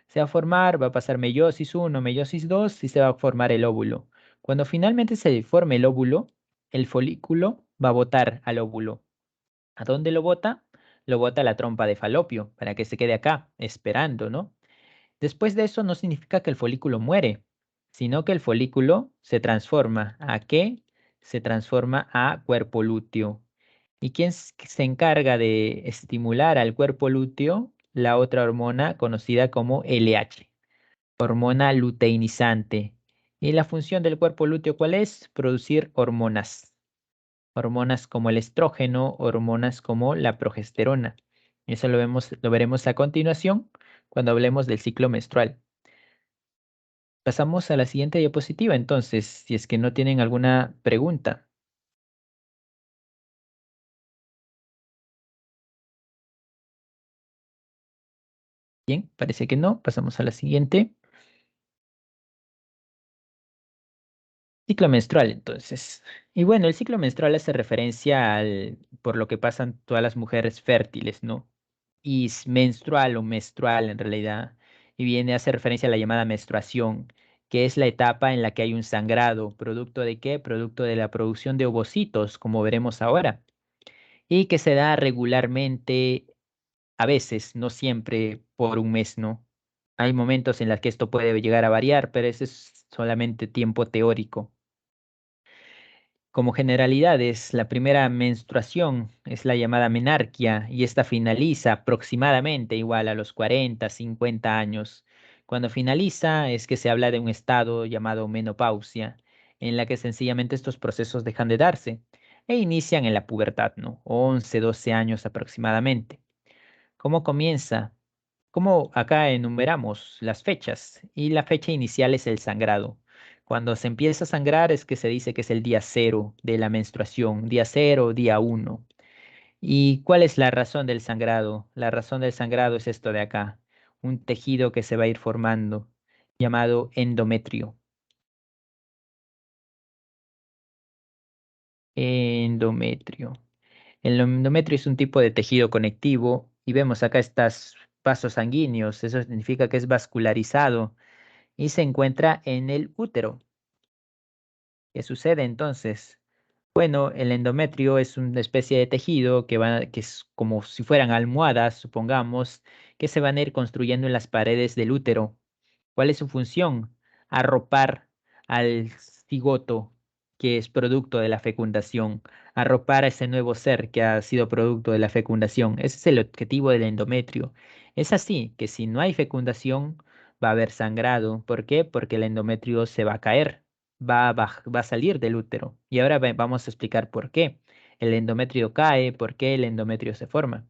Se va a formar, va a pasar meiosis 1, meiosis 2 y se va a formar el óvulo. Cuando finalmente se forme el óvulo, el folículo va a botar al óvulo. ¿A dónde lo bota? Lo bota a la trompa de falopio para que se quede acá, esperando, ¿no? Después de eso no significa que el folículo muere, sino que el folículo se transforma. ¿A qué? Se transforma a cuerpo lúteo. ¿Y quién se encarga de estimular al cuerpo lúteo? La otra hormona conocida como LH, hormona luteinizante. ¿Y la función del cuerpo lúteo cuál es? Producir hormonas. Hormonas como el estrógeno, hormonas como la progesterona. Eso lo veremos a continuación cuando hablemos del ciclo menstrual. Pasamos a la siguiente diapositiva, entonces, si es que no tienen alguna pregunta. Bien, parece que no. Pasamos a la siguiente. Ciclo menstrual, entonces. Y bueno, el ciclo menstrual hace referencia por lo que pasan todas las mujeres fértiles, ¿no? Y es menstrual o menstrual en realidad. Y viene a hacer referencia a la llamada menstruación, que es la etapa en la que hay un sangrado. ¿Producto de qué? Producto de la producción de ovocitos, como veremos ahora. Y que se da regularmente, a veces, no siempre, por un mes, ¿no? Hay momentos en los que esto puede llegar a variar, pero ese es solamente tiempo teórico. Como generalidades, la primera menstruación es la llamada menarquia y esta finaliza aproximadamente igual a los 40, 50 años. Cuando finaliza es que se habla de un estado llamado menopausia, en la que sencillamente estos procesos dejan de darse e inician en la pubertad, ¿no? 11, 12 años aproximadamente. ¿Cómo comienza? Como acá enumeramos las fechas y la fecha inicial es el sangrado. Cuando se empieza a sangrar es que se dice que es el día cero de la menstruación, día cero, día uno. ¿Y cuál es la razón del sangrado? La razón del sangrado es esto de acá, un tejido que se va a ir formando llamado endometrio. Endometrio. El endometrio es un tipo de tejido conectivo y vemos acá estos vasos sanguíneos, eso significa que es vascularizado y se encuentra en el útero. ¿Qué sucede entonces? Bueno, el endometrio es una especie de tejido que es como si fueran almohadas, supongamos, que se van a ir construyendo en las paredes del útero. ¿Cuál es su función? Arropar al cigoto que es producto de la fecundación, arropar a ese nuevo ser que ha sido producto de la fecundación. Ese es el objetivo del endometrio. Es así que si no hay fecundación, va a haber sangrado. ¿Por qué? Porque el endometrio se va a caer, va a salir del útero. Y ahora vamos a explicar por qué el endometrio cae, por qué el endometrio se forma.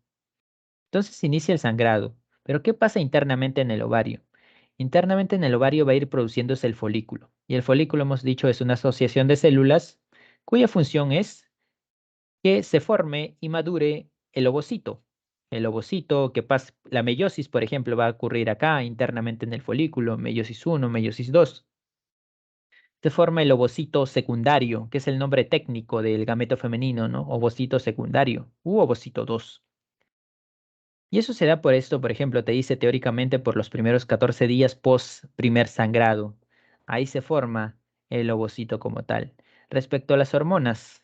Entonces inicia el sangrado. Pero ¿qué pasa internamente en el ovario? Internamente en el ovario va a ir produciéndose el folículo. Y el folículo, hemos dicho, es una asociación de células cuya función es que se forme y madure el ovocito. El ovocito que pasa, la meiosis, por ejemplo, va a ocurrir acá internamente en el folículo, meiosis 1, meiosis 2. Se forma el ovocito secundario, que es el nombre técnico del gameto femenino, ¿no? Ovocito secundario u ovocito 2. Y eso se da por esto, por ejemplo, te dice teóricamente por los primeros 14 días post primer sangrado. Ahí se forma el ovocito como tal. Respecto a las hormonas,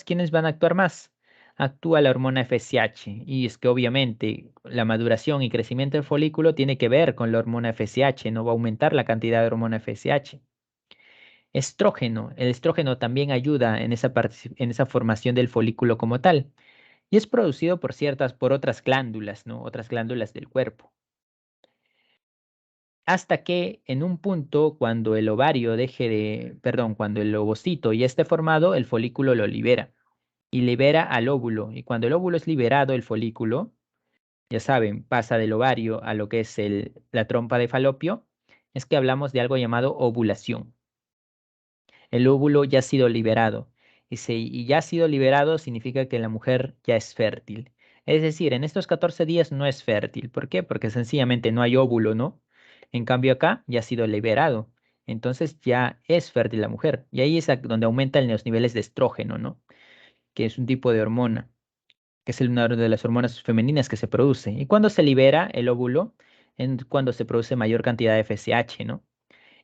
¿quiénes van a actuar más? Actúa la hormona FSH y es que obviamente la maduración y crecimiento del folículo tiene que ver con la hormona FSH, no va a aumentar la cantidad de hormona FSH. Estrógeno, el estrógeno también ayuda en en esa formación del folículo como tal. Y es producido por otras glándulas, ¿no? Otras glándulas del cuerpo. Hasta que en un punto, cuando el ovario cuando el ovocito ya esté formado, el folículo lo libera y libera al óvulo. Y cuando el óvulo es liberado, el folículo, ya saben, pasa del ovario a lo que es la trompa de falopio, es que hablamos de algo llamado ovulación. El óvulo ya ha sido liberado. Y ya ha sido liberado significa que la mujer ya es fértil. Es decir, en estos 14 días no es fértil. ¿Por qué? Porque sencillamente no hay óvulo, ¿no? En cambio acá ya ha sido liberado. Entonces ya es fértil la mujer. Y ahí es donde aumentan los niveles de estrógeno, ¿no? Que es un tipo de hormona, que es una de las hormonas femeninas que se produce. Y cuando se libera el óvulo, es cuando se produce mayor cantidad de FSH, ¿no?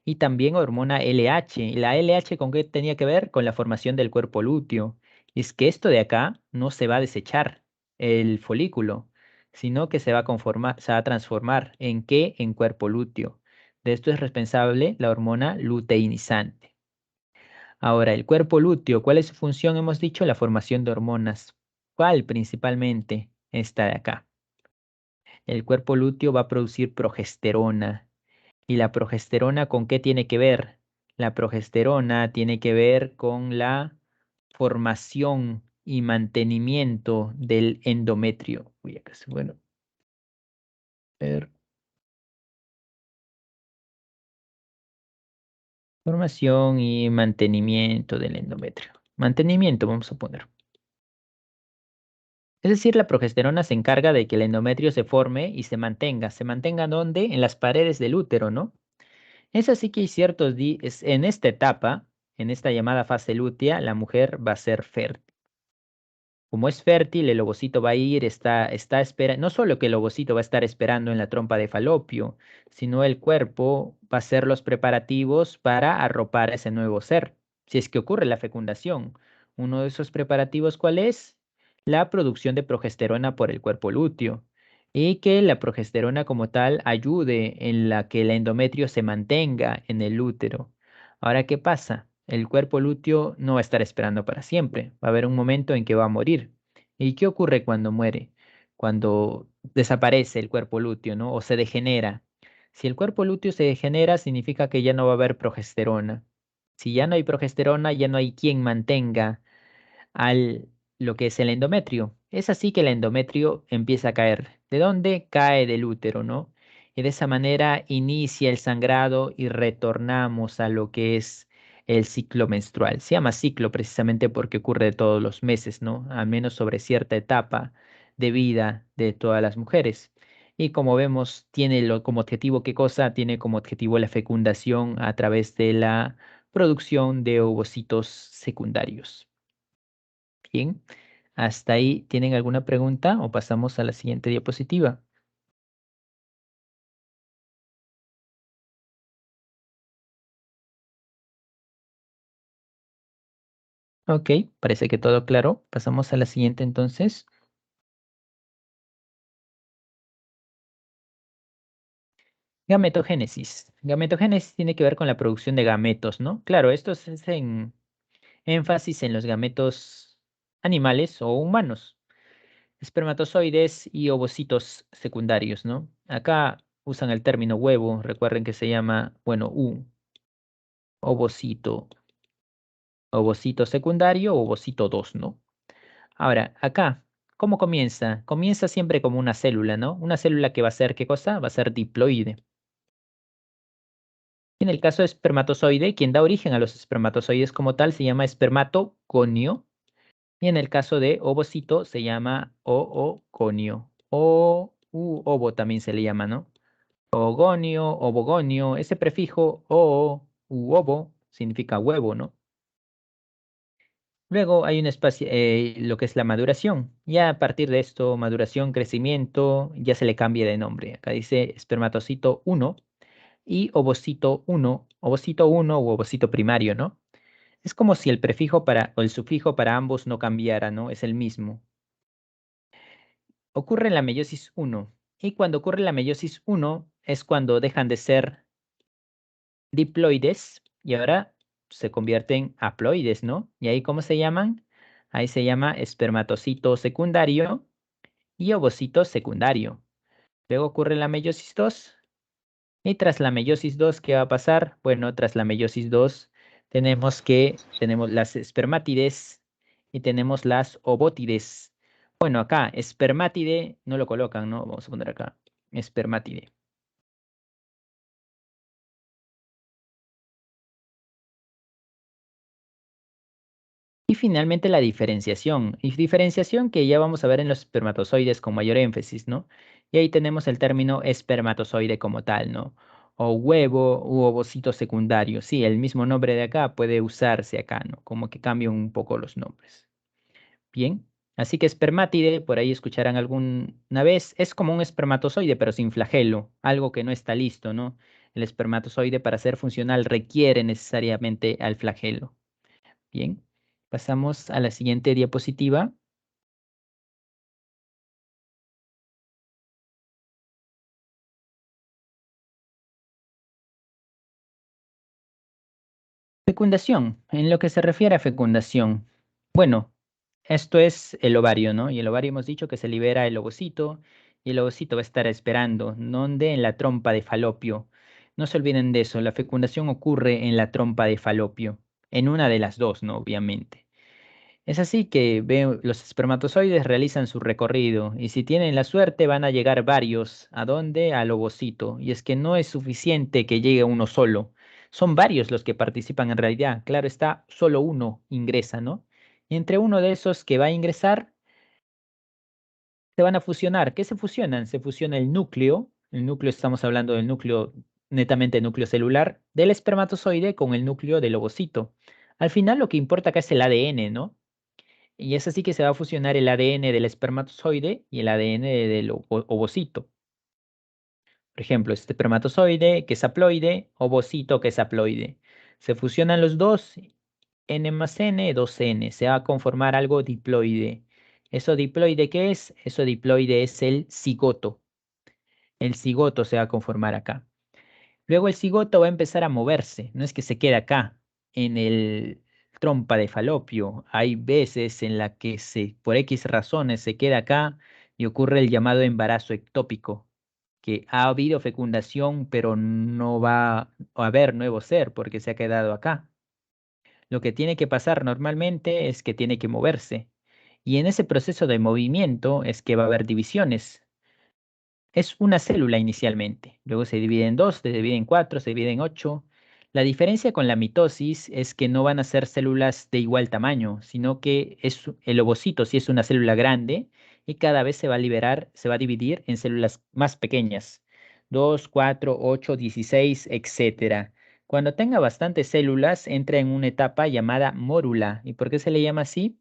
Y también hormona LH. ¿Y la LH con qué tenía que ver? Con la formación del cuerpo lúteo. Y es que esto de acá no se va a desechar el folículo, sino que se va a transformar ¿en qué? En cuerpo lúteo. De esto es responsable la hormona luteinizante. Ahora, el cuerpo lúteo, ¿cuál es su función? Hemos dicho la formación de hormonas. ¿Cuál principalmente? Esta de acá. El cuerpo lúteo va a producir progesterona. ¿Y la progesterona con qué tiene que ver? La progesterona tiene que ver con la formación y mantenimiento del endometrio. Uy, acá bueno. Ver. Formación y mantenimiento del endometrio. Mantenimiento, vamos a poner. Es decir, la progesterona se encarga de que el endometrio se forme y se mantenga. ¿Se mantenga dónde? En las paredes del útero, ¿no? Es así que hay ciertos días, en esta etapa, en esta llamada fase lútea, la mujer va a ser fértil. Como es fértil, el ovocito va a ir, está esperando, no solo que el ovocito va a estar esperando en la trompa de falopio, sino el cuerpo va a hacer los preparativos para arropar a ese nuevo ser, si es que ocurre la fecundación. Uno de esos preparativos, ¿cuál es? La producción de progesterona por el cuerpo lúteo y que la progesterona como tal ayude en la que el endometrio se mantenga en el útero. Ahora, ¿qué pasa? el cuerpo lúteo no va a estar esperando para siempre. Va a haber un momento en que va a morir. ¿Y qué ocurre cuando muere? Cuando desaparece el cuerpo lúteo, ¿no? O se degenera. Si el cuerpo lúteo se degenera, significa que ya no va a haber progesterona. Si ya no hay progesterona, ya no hay quien mantenga al lo que es el endometrio. Es así que el endometrio empieza a caer. ¿De dónde? Cae del útero, ¿no? Y de esa manera inicia el sangrado y retornamos a lo que es el ciclo menstrual. Se llama ciclo precisamente porque ocurre todos los meses, ¿no? Al menos sobre cierta etapa de vida de todas las mujeres. Y como vemos, tiene como objetivo, ¿qué cosa? Tiene como objetivo la fecundación a través de la producción de ovocitos secundarios. Bien, hasta ahí, ¿tienen alguna pregunta o pasamos a la siguiente diapositiva? Ok, parece que todo claro. Pasamos a la siguiente entonces. Gametogénesis. Gametogénesis tiene que ver con la producción de gametos, ¿no? Claro, esto es en énfasis en los gametos animales o humanos, espermatozoides y ovocitos secundarios, ¿no? Acá usan el término huevo, recuerden que se llama, bueno, ovocito, ovocito secundario o ovocito 2, ¿no? Ahora, acá, ¿cómo comienza? Comienza siempre como una célula, ¿no? Una célula que va a ser, ¿qué cosa? Va a ser diploide. En el caso de espermatozoide, quien da origen a los espermatozoides como tal se llama espermatogonio. Y en el caso de ovocito se llama oogonio. O u ovo también se le llama, ¿no? Ogonio, ovogonio, ese prefijo o u ovo significa huevo, ¿no? Luego hay un espacio, lo que es la maduración. Ya a partir de esto, maduración, crecimiento, ya se le cambia de nombre. Acá dice espermatocito 1 y ovocito uno u ovocito primario, ¿no? Es como si el prefijo o el sufijo para ambos no cambiara, ¿no? Es el mismo. Ocurre en la meiosis 1. Y cuando ocurre la meiosis 1 es cuando dejan de ser diploides y ahora se convierten haploides, ¿no? ¿Y ahí cómo se llaman? Ahí se llama espermatocito secundario y ovocito secundario. Luego ocurre la meiosis 2 y tras la meiosis 2, ¿qué va a pasar? Bueno, tras la meiosis 2 tenemos las espermátides y tenemos las ovotides. Bueno, acá espermátide no lo colocan, ¿no? Vamos a poner acá espermátide. Y finalmente la diferenciación. Y diferenciación que ya vamos a ver en los espermatozoides con mayor énfasis, ¿no? Y ahí tenemos el término espermatozoide como tal, ¿no? O huevo u ovocito secundario. Sí, el mismo nombre de acá puede usarse acá, ¿no? Como que cambian un poco los nombres. Bien. Así que espermátide, por ahí escucharán alguna vez, es como un espermatozoide, pero sin flagelo, algo que no está listo, ¿no? El espermatozoide para ser funcional requiere necesariamente al flagelo. Bien, pasamos a la siguiente diapositiva. Fecundación. En lo que se refiere a fecundación, bueno, esto es el ovario, ¿no? Y el ovario hemos dicho que se libera el ovocito y el ovocito va a estar esperando, donde en la trompa de falopio. No se olviden de eso, la fecundación ocurre en la trompa de falopio, en una de las dos, ¿no? Obviamente. Es así que los espermatozoides realizan su recorrido y si tienen la suerte van a llegar varios. ¿A dónde? Al ovocito. Y es que no es suficiente que llegue uno solo. Son varios los que participan en realidad. Claro está, solo uno ingresa, ¿no? Y entre uno de esos que va a ingresar, se van a fusionar. ¿Qué se fusionan? Se fusiona el núcleo. El núcleo, estamos hablando del núcleo, netamente núcleo celular, del espermatozoide con el núcleo del ovocito. Al final lo que importa acá es el ADN, ¿no? Y es así que se va a fusionar el ADN del espermatozoide y el ADN del ovocito. Por ejemplo, este espermatozoide que es haploide, ovocito que es haploide. Se fusionan los dos, N más N, 2N. Se va a conformar algo diploide. ¿Eso diploide qué es? Eso diploide es el cigoto. El cigoto se va a conformar acá. Luego el cigoto va a empezar a moverse, no es que se quede acá. en el trompa de falopio. Hay veces en la que por X razones se queda acá y ocurre el llamado embarazo ectópico, que ha habido fecundación, pero no va a haber nuevo ser porque se ha quedado acá. Lo que tiene que pasar normalmente es que tiene que moverse. Y en ese proceso de movimiento es que va a haber divisiones. Es una célula inicialmente, luego se divide en dos, se divide en cuatro, se divide en ocho. La diferencia con la mitosis es que no van a ser células de igual tamaño, sino que el ovocito sí es una célula grande y cada vez se va a liberar, se va a dividir en células más pequeñas, 2, 4, 8, 16, etcétera. Cuando tenga bastantes células, entra en una etapa llamada mórula. ¿Y por qué se le llama así?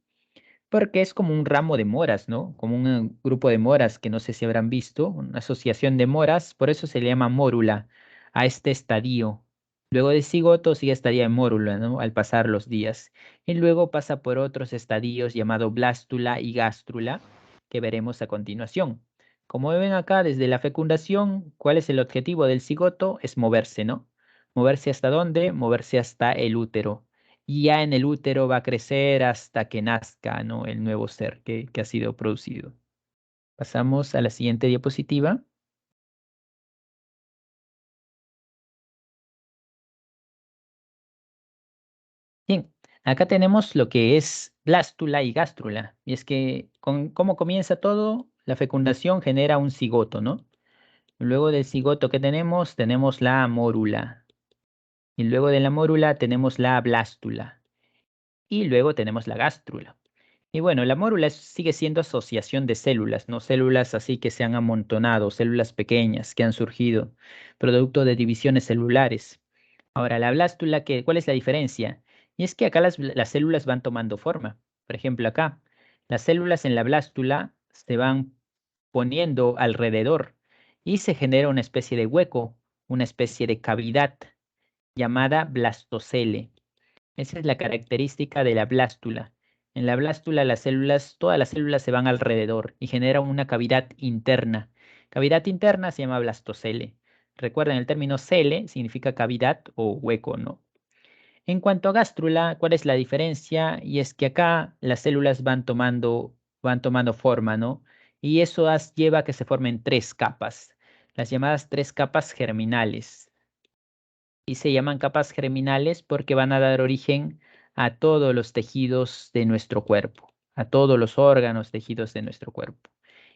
Porque es como un ramo de moras, ¿no? Como un grupo de moras que no sé si habrán visto, una asociación de moras, por eso se le llama mórula a este estadio. Luego de cigoto sigue estadio de mórula, ¿no? Al pasar los días. Y luego pasa por otros estadios llamado blástula y gástrula, que veremos a continuación. Como ven acá, desde la fecundación, ¿cuál es el objetivo del cigoto? Es moverse, ¿no? ¿Moverse hasta dónde? Moverse hasta el útero y ya en el útero va a crecer hasta que nazca, ¿no? El nuevo ser que ha sido producido. Pasamos a la siguiente diapositiva. Bien, acá tenemos lo que es blástula y gástrula. Y es que, ¿cómo comienza todo? La fecundación genera un cigoto, ¿no? Luego del cigoto que tenemos, tenemos la mórula. Y luego de la mórula tenemos la blástula. Y luego tenemos la gástrula. Y bueno, la mórula sigue siendo asociación de células, no células así que se han amontonado, células pequeñas que han surgido, producto de divisiones celulares. Ahora, la blástula, ¿cuál es la diferencia? Y es que acá las células van tomando forma. Por ejemplo, acá, las células en la blástula se van poniendo alrededor y se genera una especie de hueco, una especie de cavidad llamada blastocele. Esa es la característica de la blástula. En la blástula las células, todas las células se van alrededor y generan una cavidad interna. Cavidad interna se llama blastocele. Recuerden, el término cele significa cavidad o hueco, ¿no? En cuanto a gástrula, ¿cuál es la diferencia? Y es que acá las células van tomando forma, ¿no? Y eso lleva a que se formen tres capas, las llamadas tres capas germinales y se llaman capas germinales porque van a dar origen a todos los tejidos de nuestro cuerpo, a todos los órganos, tejidos de nuestro cuerpo.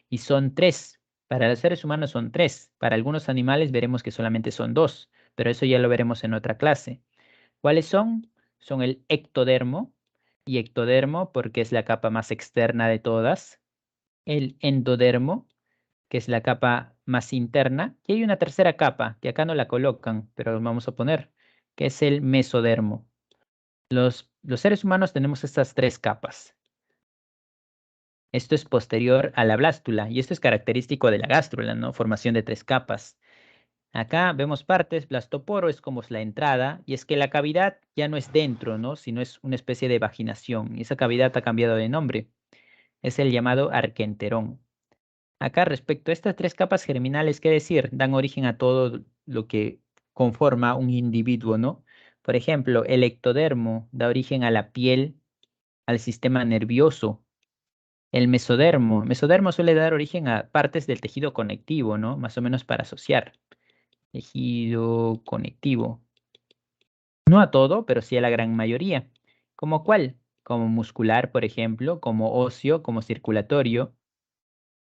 Y son tres. Para los seres humanos son tres. Para algunos animales veremos que solamente son dos, pero eso ya lo veremos en otra clase. ¿Cuáles son? Son el ectodermo, y ectodermo porque es la capa más externa de todas. El endodermo, que es la capa más interna, y hay una tercera capa, que acá no la colocan, pero vamos a poner, que es el mesodermo. Los seres humanos tenemos estas tres capas. Esto es posterior a la blástula, y esto es característico de la gástrula, ¿no? Formación de tres capas. Acá vemos partes, blastoporo es como es la entrada, y es que la cavidad ya no es dentro, ¿no? Sino es una especie de vaginación, y esa cavidad ha cambiado de nombre. Es el llamado arquenterón. Acá respecto a estas tres capas germinales, ¿qué decir? Dan origen a todo lo que conforma un individuo, ¿no? Por ejemplo, el ectodermo da origen a la piel, al sistema nervioso. El mesodermo suele dar origen a partes del tejido conectivo, ¿no? Más o menos para asociar. Tejido conectivo. No a todo, pero sí a la gran mayoría. ¿Como cuál? Como muscular, por ejemplo, como óseo, como circulatorio.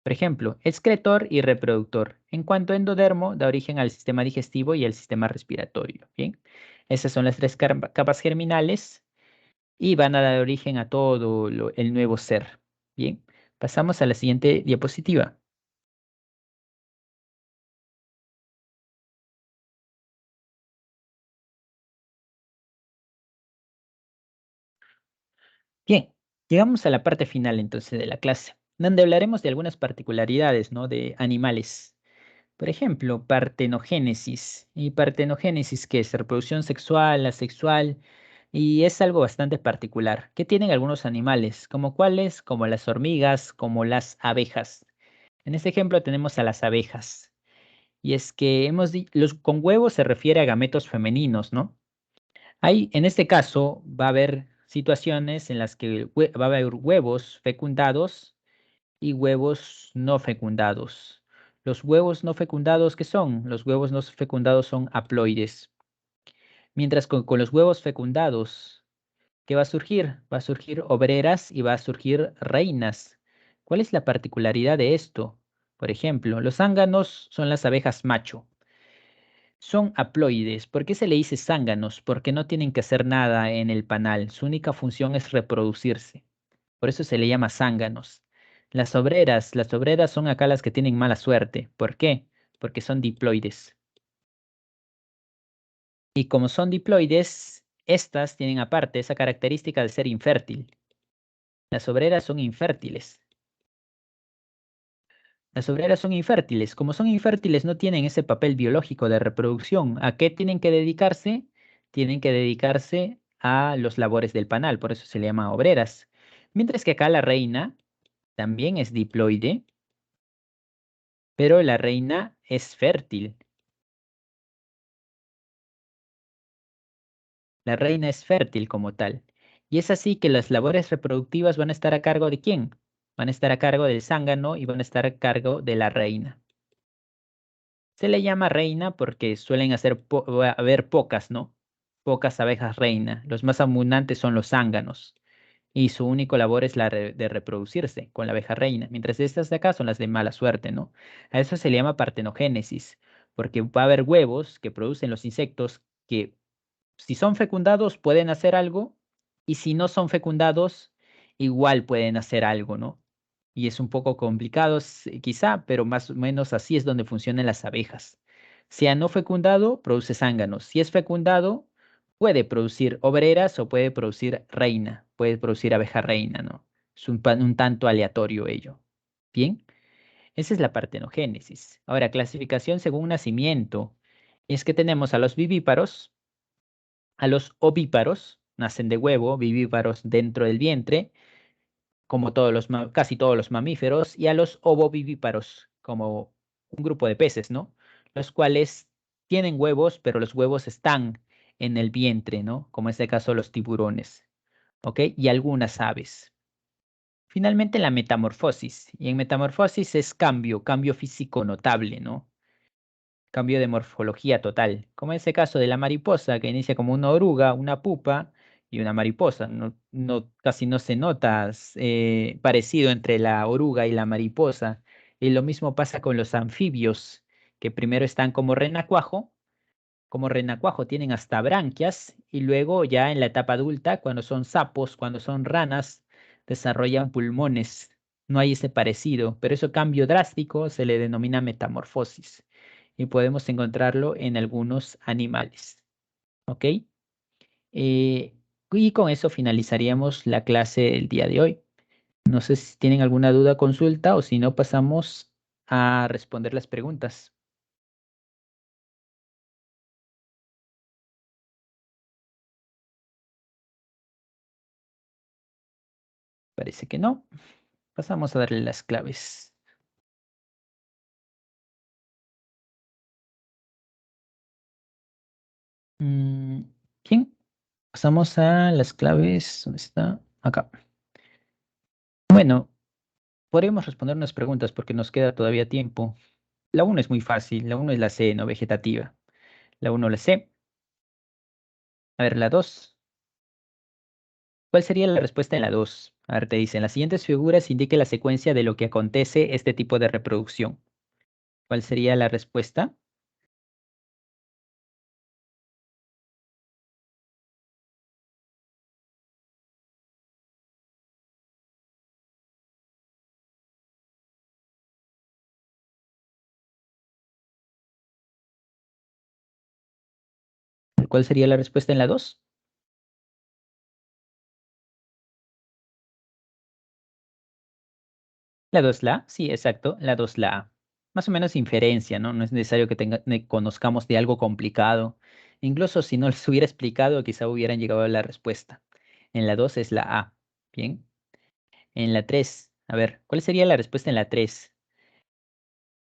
Por ejemplo, excretor y reproductor. En cuanto a endodermo, da origen al sistema digestivo y al sistema respiratorio. Bien, esas son las tres capas germinales y van a dar origen a todo el nuevo ser. Bien, pasamos a la siguiente diapositiva. Bien, llegamos a la parte final entonces de la clase, donde hablaremos de algunas particularidades, ¿no? De animales. Por ejemplo, partenogénesis. Y partenogénesis, que es reproducción sexual, asexual, y es algo bastante particular, que tienen algunos animales, como cuáles, como las hormigas, como las abejas. En este ejemplo tenemos a las abejas. Y es que los con huevos se refiere a gametos femeninos, ¿no? En este caso, va a haber situaciones en las que va a haber huevos fecundados y huevos no fecundados. Los huevos no fecundados, ¿qué son? Los huevos no fecundados son haploides. Mientras con los huevos fecundados, ¿qué va a surgir? Va a surgir obreras y va a surgir reinas. ¿Cuál es la particularidad de esto? Por ejemplo, los zánganos son las abejas macho. Son haploides. ¿Por qué se le dice zánganos? Porque no tienen que hacer nada en el panal. Su única función es reproducirse. Por eso se le llama zánganos. Las obreras son acá las que tienen mala suerte. ¿Por qué? Porque son diploides. Y como son diploides, estas tienen aparte esa característica de ser infértil. Las obreras son infértiles. Las obreras son infértiles. Como son infértiles, no tienen ese papel biológico de reproducción. ¿A qué tienen que dedicarse? Tienen que dedicarse a los labores del panal, por eso se le llama obreras. Mientras que acá la reina también es diploide, pero la reina es fértil. La reina es fértil como tal. Y es así que las labores reproductivas van a estar a cargo de quién? Van a estar a cargo del zángano y van a estar a cargo de la reina. Se le llama reina porque suelen haber pocas, ¿no? Pocas abejas reina. Los más abundantes son los zánganos. Y su único labor es la de reproducirse con la abeja reina. Mientras estas de acá son las de mala suerte, ¿no? A eso se le llama partenogénesis, porque va a haber huevos que producen los insectos que si son fecundados pueden hacer algo y si no son fecundados igual pueden hacer algo, ¿no? Y es un poco complicado quizá, pero más o menos así es donde funcionan las abejas. Sea no fecundado, produce zánganos. Si es fecundado, puede producir obreras o puede producir reina, puede producir abeja reina, ¿no? Es un tanto aleatorio ello. Bien, esa es la partenogénesis. Ahora, clasificación según nacimiento. Es que tenemos a los vivíparos, a los ovíparos, nacen de huevo, vivíparos dentro del vientre, como casi todos los mamíferos, y a los ovovivíparos, como un grupo de peces, ¿no? Los cuales tienen huevos, pero los huevos están en el vientre, ¿no? Como en este caso los tiburones, ¿ok? Y algunas aves. Finalmente la metamorfosis. Y en metamorfosis es cambio físico notable, ¿no? Cambio de morfología total, como en ese caso de la mariposa que inicia como una oruga, una pupa y una mariposa. Casi no se nota parecido entre la oruga y la mariposa. Y lo mismo pasa con los anfibios, que primero están como renacuajo tienen hasta branquias y luego ya en la etapa adulta, cuando son sapos, cuando son ranas, desarrollan pulmones. No hay ese parecido, pero ese cambio drástico se le denomina metamorfosis y podemos encontrarlo en algunos animales. ¿Ok? Y con eso finalizaríamos la clase del día de hoy. No sé si tienen alguna duda, consulta o si no, pasamos a responder las preguntas. Parece que no. Pasamos a darle las claves. Mm, Bien, pasamos a las claves. ¿Dónde está? Acá. Bueno, podríamos responder unas preguntas porque nos queda todavía tiempo. La 1 es muy fácil. La 1 es la C, no vegetativa. La 1 la C. A ver, la 2. ¿Cuál sería la respuesta en la 2? A ver, te dice, en las siguientes figuras indique la secuencia de lo que acontece este tipo de reproducción. ¿Cuál sería la respuesta? ¿Cuál sería la respuesta en la 2? La 2 la A, sí, exacto, la 2 la A. Más o menos inferencia, ¿no? No es necesario que conozcamos de algo complicado. Incluso si no les hubiera explicado, quizá hubieran llegado a la respuesta. En la 2 es la A. Bien. En la 3, a ver, ¿cuál sería la respuesta en la 3?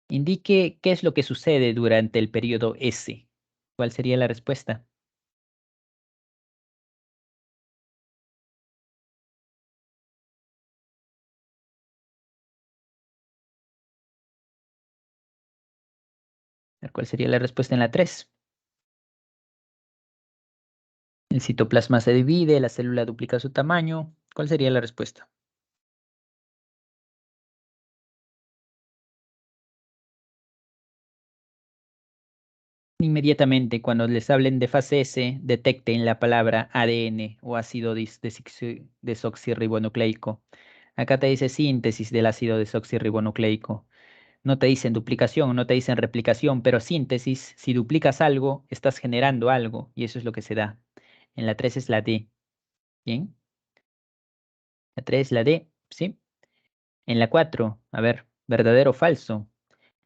Indique qué es lo que sucede durante el periodo S. ¿Cuál sería la respuesta? ver, ¿cuál sería la respuesta en la 3? El citoplasma se divide, la célula duplica su tamaño. ¿Cuál sería la respuesta? Inmediatamente, cuando les hablen de fase S, detecten la palabra ADN o ácido desoxirribonucleico. Acá te dice síntesis del ácido desoxirribonucleico. No te dicen duplicación, no te dicen replicación, pero síntesis, si duplicas algo, estás generando algo, y eso es lo que se da. En la 3 es la D. ¿Bien? La 3 es la D, ¿sí? En la 4, a ver, verdadero o falso.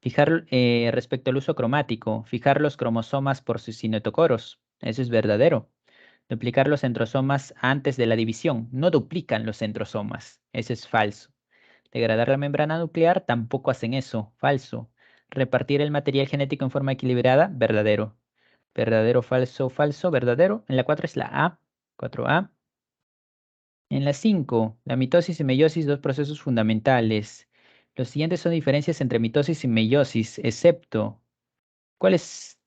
Fijar respecto al uso cromático, fijar los cromosomas por sus cinetocoros. Eso es verdadero. Duplicar los centrosomas antes de la división. No duplican los centrosomas. Eso es falso. Degradar la membrana nuclear, tampoco hacen eso. Falso. Repartir el material genético en forma equilibrada, verdadero. Verdadero, falso, falso, verdadero. En la 4 es la A. 4A. En la 5, la mitosis y meiosis, dos procesos fundamentales. Los siguientes son diferencias entre mitosis y meiosis, excepto, ¿cuáles,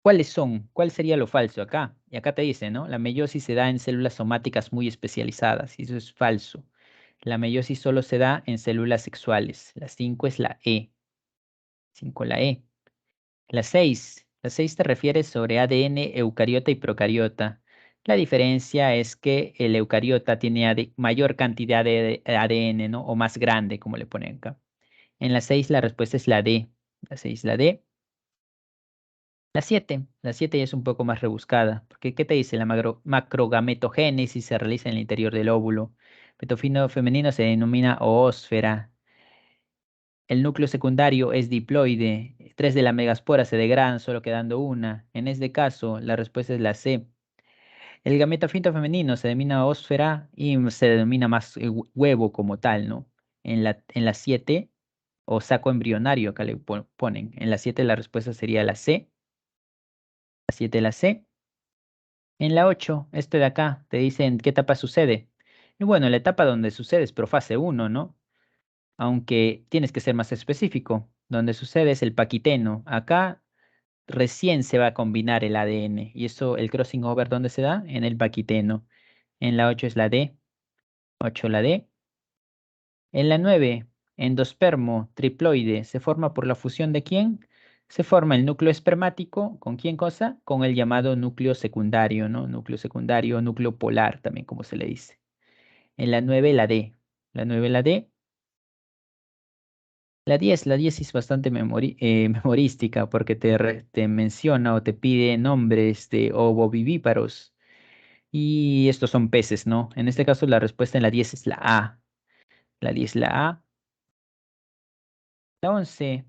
cuáles son? ¿Cuál sería lo falso acá? Y acá te dice, ¿no? La meiosis se da en células somáticas muy especializadas, y eso es falso. La meiosis solo se da en células sexuales. La 5 es la E. 5 la E. La 6 te refiere sobre ADN eucariota y procariota. La diferencia es que el eucariota tiene mayor cantidad de ADN, ¿no? O más grande, como le ponen acá. En la 6 la respuesta es la D. La 6 la D. La siete ya es un poco más rebuscada, porque ¿qué te dice? La macrogametogénesis se realiza en el interior del óvulo. Petofino femenino se denomina oósfera. El núcleo secundario es diploide. 3 de la megaspora se degradan solo quedando una. En este caso, la respuesta es la C. El gametofito femenino se denomina ósfera y se denomina más huevo como tal, ¿no? En la 7, o saco embrionario, acá le ponen. En la 7 la respuesta sería la C. La 7 la C. En la 8, este de acá, te dice en qué etapa sucede. Y bueno, la etapa donde sucede es profase 1, ¿no? Aunque tienes que ser más específico. Donde sucede es el paquiteno. Acá recién se va a combinar el ADN. Y eso, el crossing over, ¿dónde se da? En el paquiteno. En la 8 es la D. 8 la D. En la 9, endospermo triploide, ¿se forma por la fusión de quién? Se forma el núcleo espermático, ¿con quién cosa? Con el llamado núcleo secundario, ¿no? Núcleo secundario, núcleo polar, también como se le dice. En la 9, la D. La 9, la D. La 10 es bastante memorística porque te menciona o te pide nombres de ovovivíparos. Y estos son peces, ¿no? En este caso la respuesta en la 10 es la A. La 10 la A. La 11,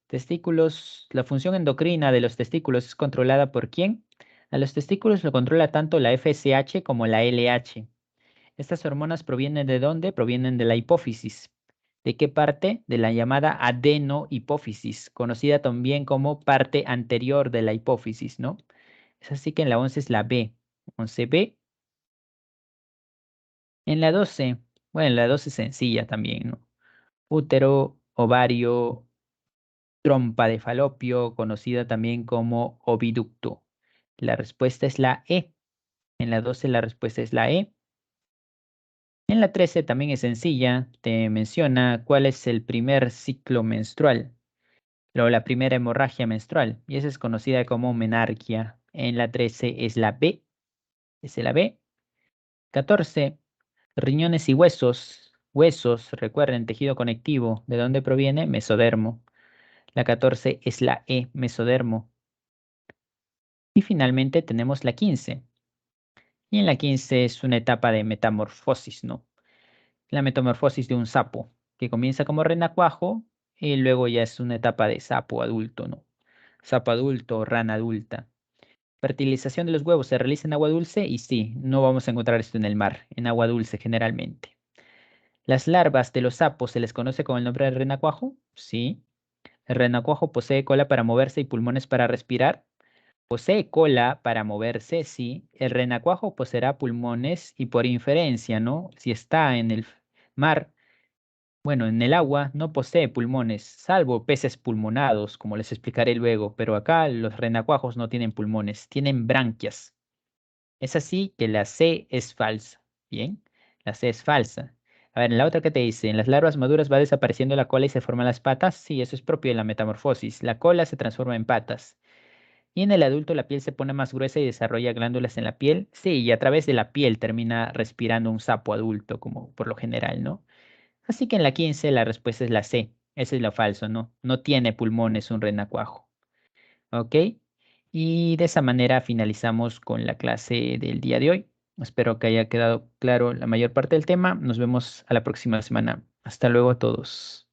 testículos. La función endocrina de los testículos es controlada ¿por quién? A los testículos lo controla tanto la FSH como la LH. Estas hormonas provienen ¿de dónde? Provienen de la hipófisis. ¿De qué parte? De la llamada adenohipófisis, conocida también como parte anterior de la hipófisis, ¿no? Es así que en la 11 es la B. 11B. En la 12, bueno, en la 12 es sencilla también, ¿no? Útero, ovario, trompa de falopio, conocida también como oviducto. La respuesta es la E. En la 12 la respuesta es la E. En la 13 también es sencilla, te menciona cuál es el primer ciclo menstrual, o la primera hemorragia menstrual, y esa es conocida como menarquia. En la 13 es la B, es la B. 14, riñones y huesos. Huesos, recuerden, tejido conectivo. ¿De dónde proviene? Mesodermo. La 14 es la E, mesodermo. Y finalmente tenemos la 15. Y en la 15 es una etapa de metamorfosis, ¿no? La metamorfosis de un sapo, que comienza como renacuajo y luego ya es una etapa de sapo adulto, ¿no? Sapo adulto, rana adulta. Fertilización de los huevos se realiza en agua dulce y sí, no vamos a encontrar esto en el mar, en agua dulce generalmente. Las larvas de los sapos se les conoce con el nombre de renacuajo, sí. El renacuajo posee cola para moverse y pulmones para respirar. Posee cola para moverse, sí. El renacuajo poseerá pulmones y por inferencia, ¿no? Si está en el mar, Bueno, en el agua no posee pulmones, salvo peces pulmonados, como les explicaré luego, pero acá los renacuajos no tienen pulmones, tienen branquias. Es así que la C es falsa. Bien, la C es falsa. A ver, en la otra que te dice, en las larvas maduras va desapareciendo la cola y se forman las patas. Sí, eso es propio de la metamorfosis. La cola se transforma en patas. Y en el adulto la piel se pone más gruesa y desarrolla glándulas en la piel. Sí, y a través de la piel termina respirando un sapo adulto, como por lo general, ¿no? Así que en la 15 la respuesta es la C. Eso es lo falso, ¿no? No tiene pulmones un renacuajo. ¿Ok? Y de esa manera finalizamos con la clase del día de hoy. Espero que haya quedado claro la mayor parte del tema. Nos vemos a la próxima semana. Hasta luego a todos.